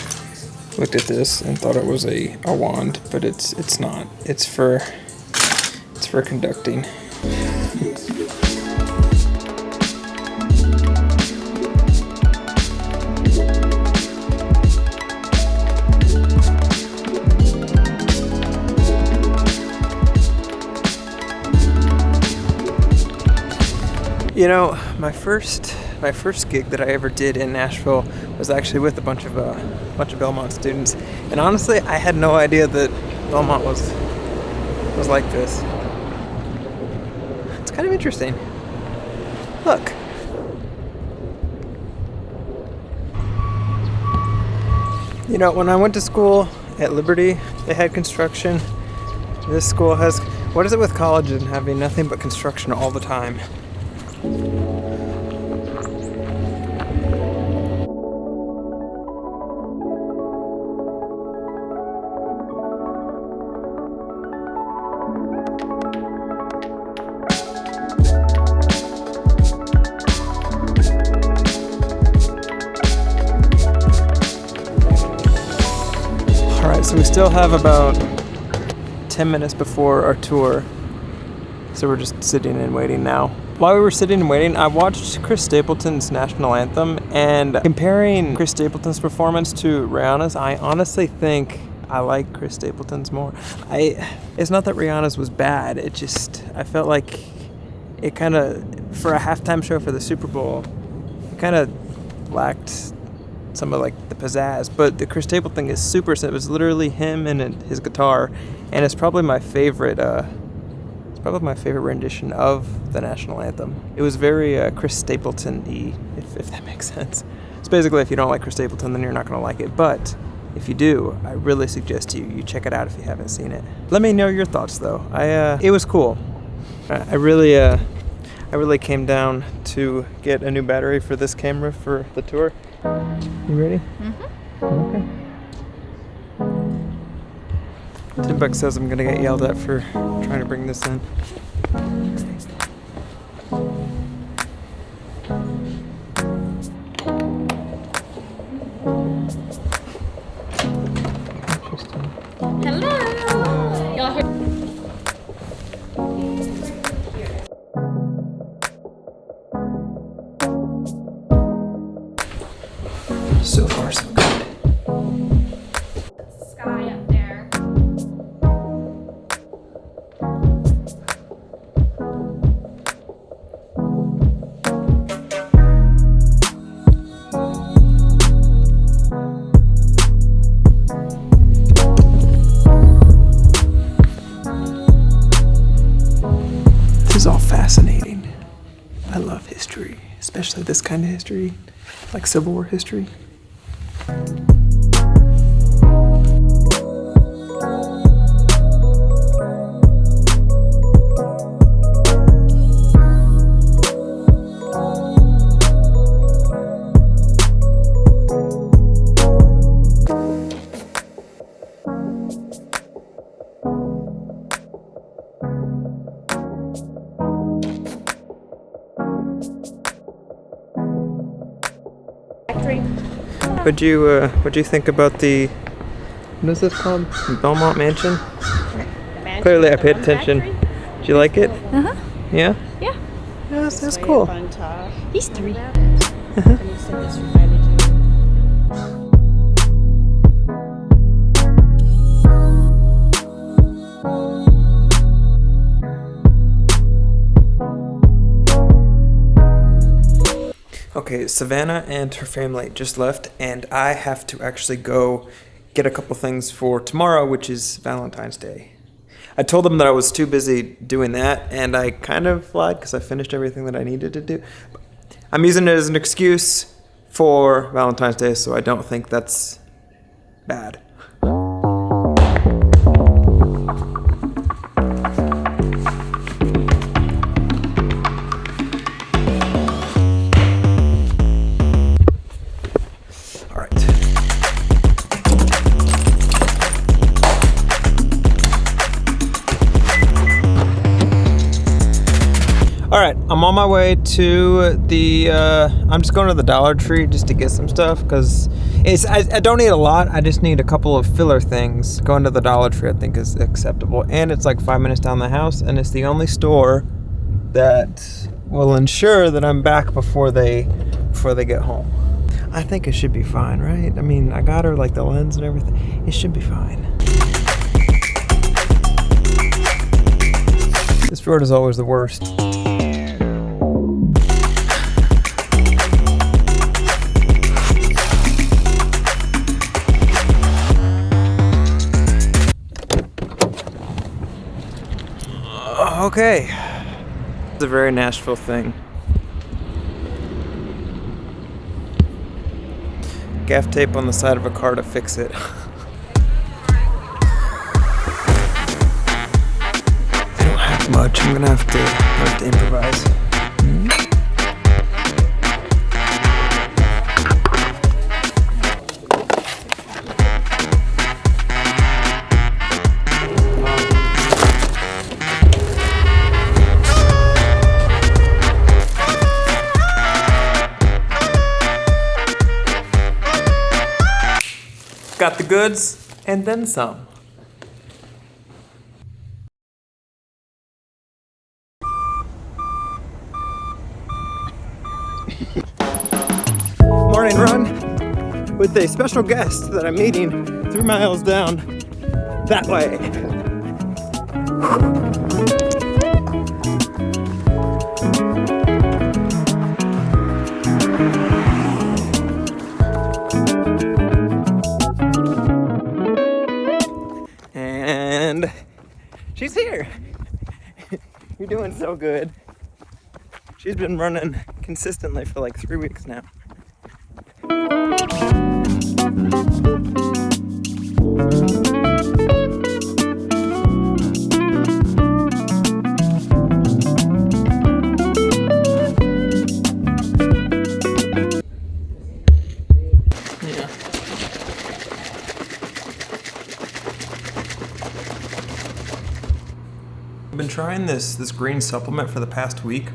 looked at this and thought it was a wand, but it's not. It's for conducting. You know, my first gig that I ever did in Nashville was actually with a bunch of Belmont students, and honestly, I had no idea that Belmont was like this. It's kind of interesting. Look. You know, when I went to school at Liberty, they had construction. This school has, what is it with college and having nothing but construction all the time? So we still have about 10 minutes before our tour. So we're just sitting and waiting now. While we were sitting and waiting, I watched Chris Stapleton's National Anthem, and comparing Chris Stapleton's performance to Rihanna's, I honestly think I like Chris Stapleton's more. It's not that Rihanna's was bad, it just, I felt like it kind of, for a halftime show for the Super Bowl, it kind of lacked some of like the pizzazz. But the Chris Stapleton thing is super simple. It's literally him and his guitar, and it's probably my favorite. It's probably my favorite rendition of the National Anthem. It was very Chris Stapleton-y, if that makes sense. It's basically, if you don't like Chris Stapleton, then you're not gonna like it. But if you do, I really suggest you check it out if you haven't seen it. Let me know your thoughts though. It was cool. I really came down to get a new battery for this camera for the tour. You ready? Mm-hmm. Okay. $10 says I'm gonna get yelled at for trying to bring this in. So far, so good. Sky up there. This is all fascinating. I love history, especially this kind of history, like Civil War history. What'd you think about the, what is this called? Belmont Mansion? Clearly I paid attention. Did you like it? Uh-huh. Yeah? Yeah. Yeah, that's cool. He's 3. Okay, Savannah and her family just left, and I have to actually go get a couple things for tomorrow, which is Valentine's Day. I told them that I was too busy doing that, and I kind of lied because I finished everything that I needed to do. I'm using it as an excuse for Valentine's Day, so I don't think that's bad. Alright, I'm on my way to the, I'm just going to the Dollar Tree just to get some stuff, because I don't need a lot, I just need a couple of filler things. Going to the Dollar Tree I think is acceptable, and it's like 5 minutes down the house, and it's the only store that will ensure that I'm back before they get home. I think it should be fine, right? I mean, I got her like the lens and everything. It should be fine. This road is always the worst. Okay. It's a very Nashville thing. Gaff tape on the side of a car to fix it. I don't have much. I'm gonna have to improvise. Got the goods. And then some. Morning run with a special guest that I'm meeting 3 miles down that way. And she's here. You're doing so good. She's been running consistently for like 3 weeks now. I've been trying this green supplement for the past week,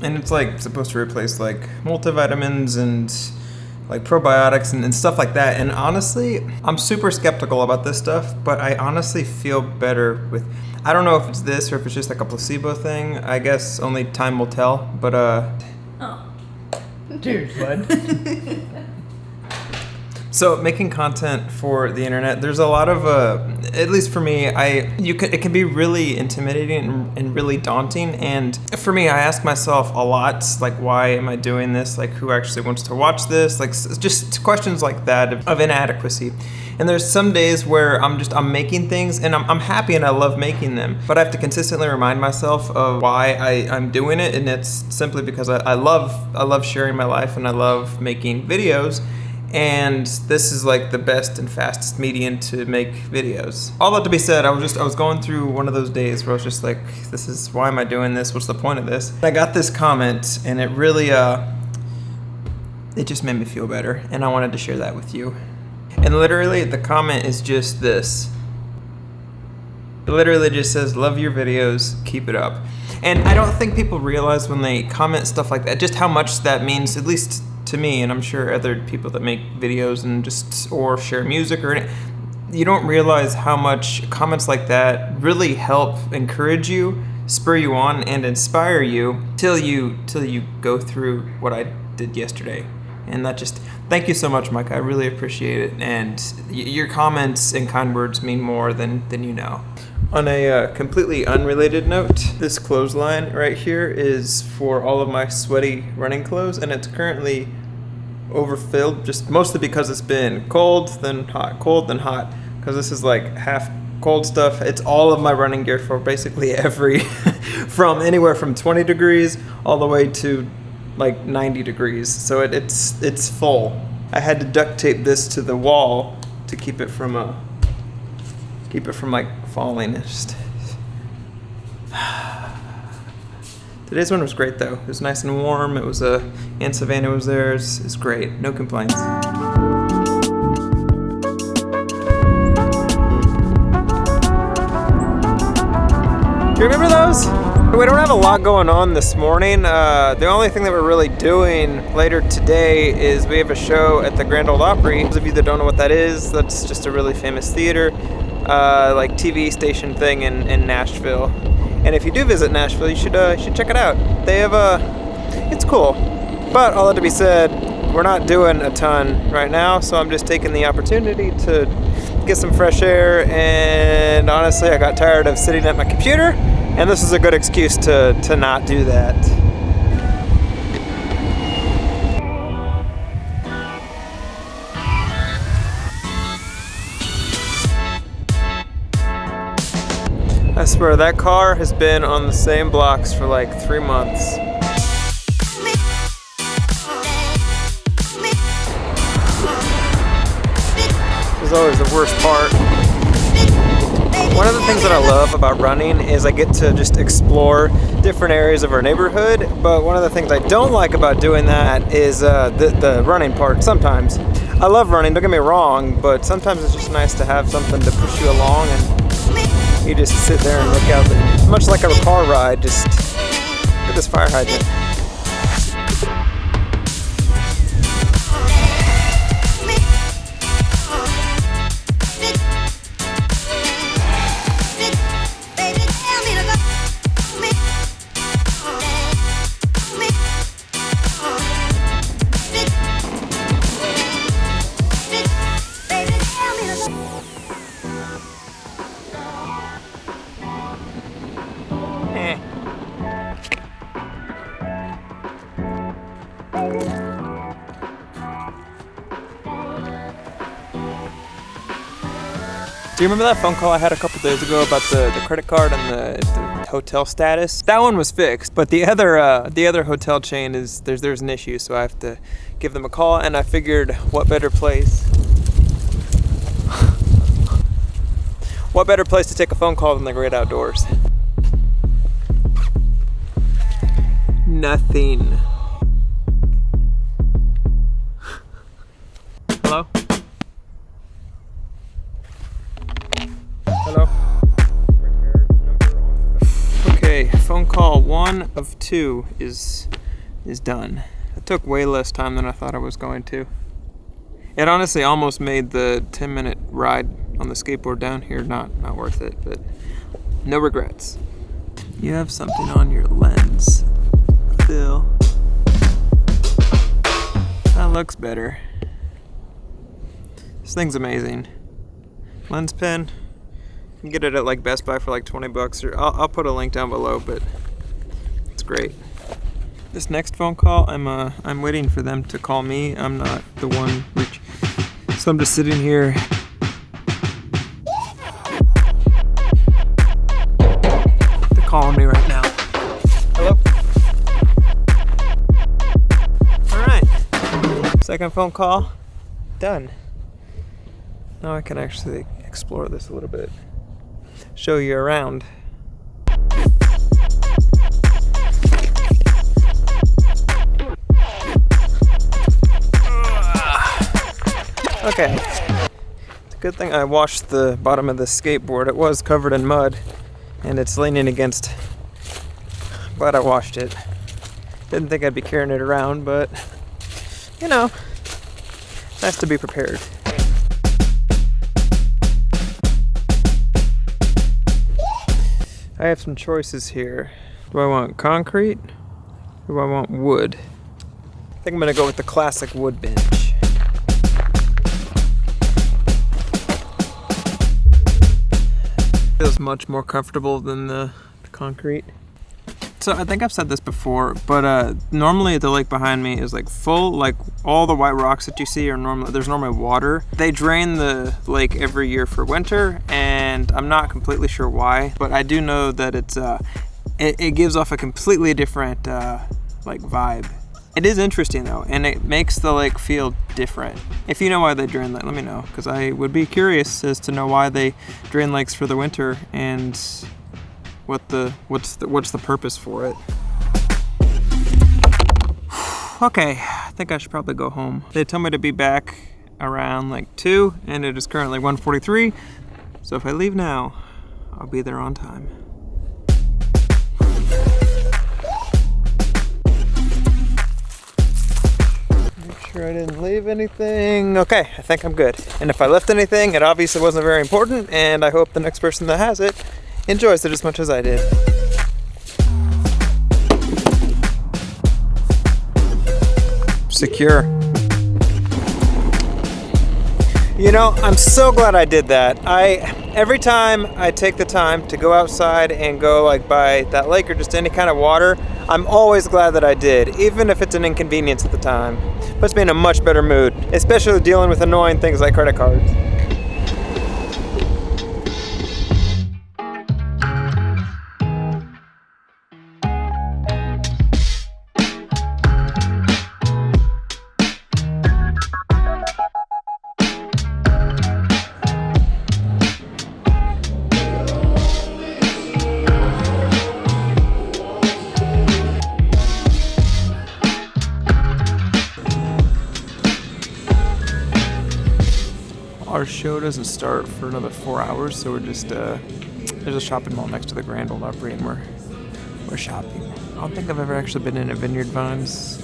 and it's like supposed to replace like multivitamins and like probiotics and stuff like that. And honestly, I'm super skeptical about this stuff, but I honestly feel better with, I don't know if it's this or if it's just like a placebo thing. I guess only time will tell, but Oh. cheers, bud. So making content for the internet, there's a lot of, at least for me, it can be really intimidating and really daunting. And for me, I ask myself a lot, like, why am I doing this? Like, who actually wants to watch this? Like, just questions like that of inadequacy. And there's some days where I'm making things and I'm happy and I love making them, but I have to consistently remind myself of why I'm doing it. And it's simply because I love sharing my life and I love making videos. And this is like the best and fastest medium to make videos. All that to be said, I was going through one of those days where I was just like, why am I doing this? What's the point of this? I got this comment and it really, it just made me feel better. And I wanted to share that with you. And literally the comment is just this. It literally just says, love your videos, keep it up. And I don't think people realize when they comment stuff like that, just how much that means, at least to me, and I'm sure other people that make videos and or share music you don't realize how much comments like that really help encourage you, spur you on, and inspire you till you go through what I did yesterday. And thank you so much, Mike. I really appreciate it. And your comments and kind words mean more than you know. On a completely unrelated note, this clothesline right here is for all of my sweaty running clothes, and it's currently overfilled, just mostly because it's been cold, then hot, because this is like half cold stuff. It's all of my running gear for basically from anywhere from 20 degrees all the way to like 90 degrees. So it's full. I had to duct tape this to the wall to keep it from like falling. Today's one was great though. It was nice and warm. It was Aunt Savannah was there. It's great. No complaints. Do you remember those? We don't have a lot going on this morning. The only thing that we're really doing later today is we have a show at the Grand Ole Opry. Those of you that don't know what that is, that's just a really famous theater, like TV station thing in Nashville. And if you do visit Nashville, you should check it out. They have it's cool. But all that to be said, we're not doing a ton right now, so I'm just taking the opportunity to get some fresh air. And honestly, I got tired of sitting at my computer, and this is a good excuse to not do that. I swear, that car has been on the same blocks for like 3 months. This is always the worst part. One of the things that I love about running is I get to just explore different areas of our neighborhood, but one of the things I don't like about doing that is the running part sometimes. I love running, don't get me wrong, but sometimes it's just nice to have something to push you along and you just sit there and look out. Much like a car ride, just look at this fire hydrant. Do you remember that phone call I had a couple days ago about the credit card and the hotel status? That one was fixed, but the other hotel chain is there's an issue, so I have to give them a call. And I figured, what better place to take a phone call than the great outdoors? Nothing. Hello? Hello? Okay, phone call 1 of 2 is done. It took way less time than I thought it was going to. It honestly almost made the 10-minute ride on the skateboard down here not worth it, but no regrets. You have something on your lens. Still. That looks better. This thing's amazing. Lens pen. You can get it at like Best Buy for like 20 bucks, or I'll put a link down below, but it's great. This next phone call, I'm waiting for them to call me. I'm not the one so I'm just sitting here. They're calling me right now. Hello? All right. Second phone call, done. Now I can actually explore this a little bit. Show you around. Okay. It's a good thing I washed the bottom of this skateboard. It was covered in mud and it's leaning against. Glad I washed it. Didn't think I'd be carrying it around, but you know, nice to be prepared. I have some choices here. Do I want concrete or do I want wood? I think I'm gonna go with the classic wood bench. Feels much more comfortable than the concrete. So I think I've said this before, but normally the lake behind me is like full, like all the white rocks that you see are there's normally water. They drain the lake every year for winter, and I'm not completely sure why, but I do know that it gives off a completely different like vibe. It is interesting though, and it makes the lake feel different. If you know why they drain that, let me know, because I would be curious as to know why they drain lakes for the winter and what's the purpose for it. Okay, I think I should probably go home. They told me to be back around like 2, and it is currently 1:43. So if I leave now, I'll be there on time. Make sure I didn't leave anything. Okay, I think I'm good. And if I left anything, it obviously wasn't very important, and I hope the next person that has it enjoys it as much as I did. Secure. You know, I'm so glad I did that. Every time I take the time to go outside and go like by that lake or just any kind of water, I'm always glad that I did, even if it's an inconvenience at the time. Puts me in a much better mood, especially dealing with annoying things like credit cards. Our show doesn't start for another 4 hours, so we're just there's a shopping mall next to the Grand Ole Opry, and we're shopping. I don't think I've ever actually been in a Vineyard Vines.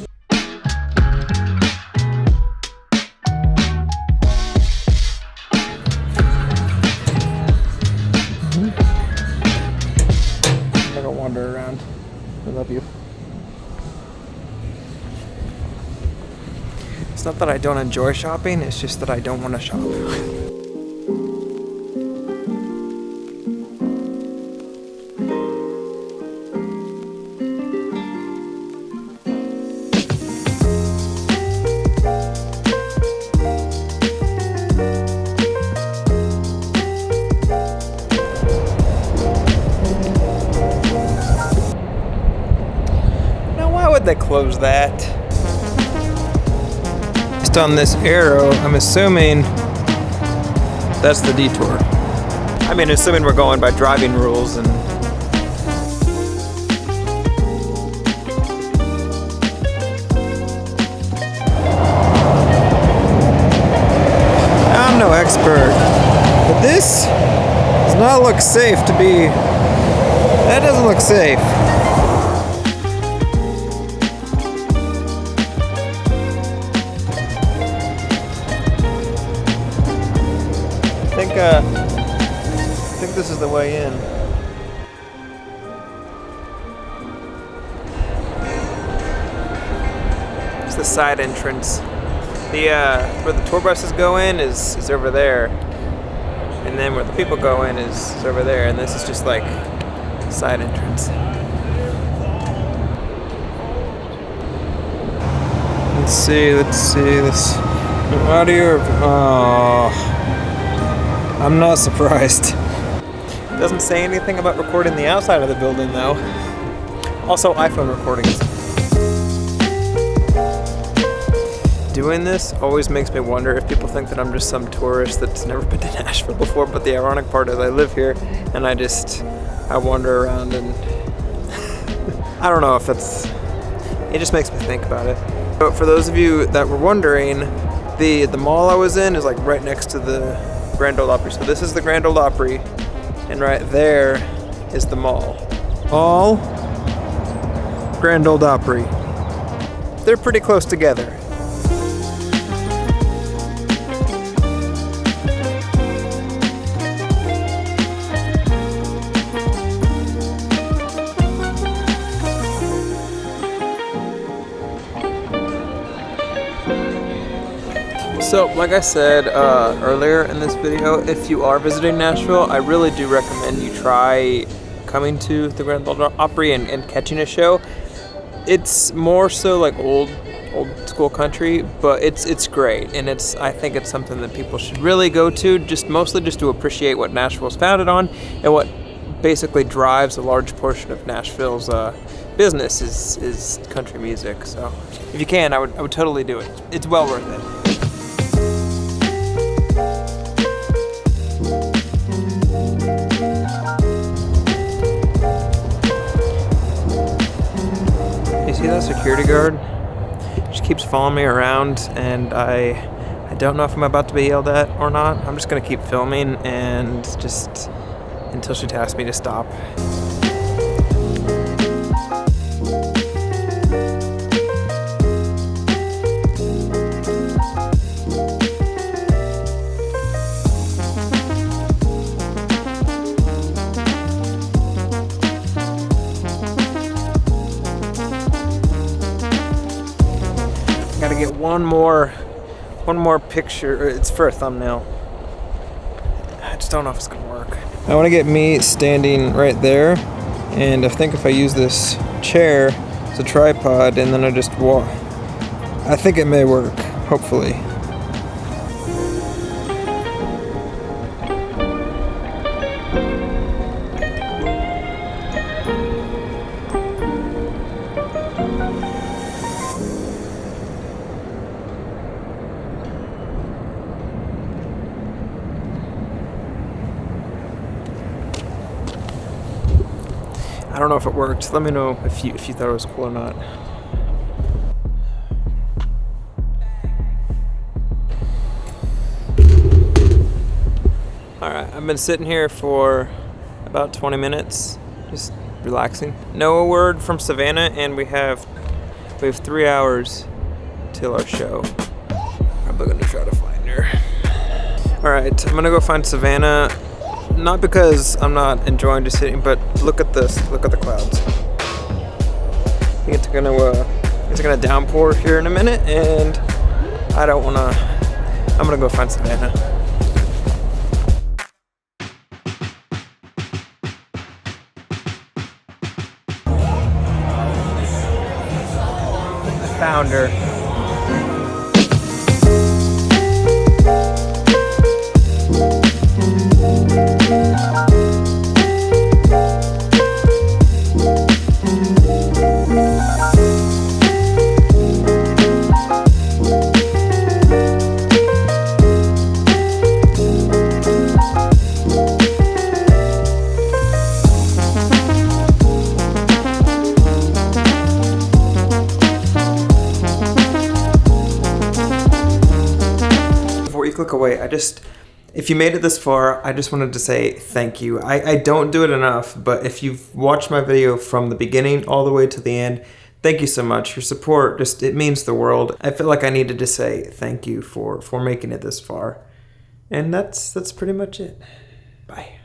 I'm gonna wander around. I love you. It's not that I don't enjoy shopping, it's just that I don't want to shop. glad they closed that. Just on this arrow, I'm assuming that's the detour. I mean, assuming we're going by driving rules and... I'm no expert, but this does not look safe to be... That doesn't look safe. I think this is the way in. It's the side entrance. The where the tour buses go in is over there, and then where the people go in is over there, and this is just like side entrance. Let's see this. How do you? Oh, I'm not surprised. It doesn't say anything about recording the outside of the building though. Also, iPhone recordings. Doing this always makes me wonder if people think that I'm just some tourist that's never been to Nashville before, but the ironic part is I live here and I wander around and I don't know if it just makes me think about it. But for those of you that were wondering, the mall I was in is like right next to the Grand Ole Opry. So this is the Grand Ole Opry and right there is the mall. Mall, Grand Ole Opry. They're pretty close together. So, like I said earlier in this video, if you are visiting Nashville, I really do recommend you try coming to the Grand Ole Opry and catching a show. It's more so like old school country, but it's great, and I think it's something that people should really go to, mostly just to appreciate what Nashville's founded on and what basically drives a large portion of Nashville's business is country music. So, if you can, I would totally do it. It's well worth it. See that security guard? She keeps following me around, and I don't know if I'm about to be yelled at or not. I'm just gonna keep filming and just until she asks me to stop. Gotta get one more picture. It's for a thumbnail. I just don't know if it's gonna work. I want to get me standing right there, and I think if I use this chair as a tripod and then I just walk, I think it may work, hopefully. I don't know if it worked. Let me know if you thought it was cool or not. Alright, I've been sitting here for about 20 minutes, just relaxing. No word from Savannah, and we have 3 hours till our show. Probably gonna try to find her. Alright, I'm gonna go find Savannah. Not because I'm not enjoying just sitting, but look at this. Look at the clouds. I think it's gonna downpour here in a minute, and I don't wanna. I'm gonna go find Savannah. I found her. you click away, if you made it this far, I just wanted to say thank you. I don't do it enough, but if you've watched my video from the beginning all the way to the end, thank you so much. Your support, it means the world. I feel like I needed to say thank you for making it this far. And that's pretty much it. Bye.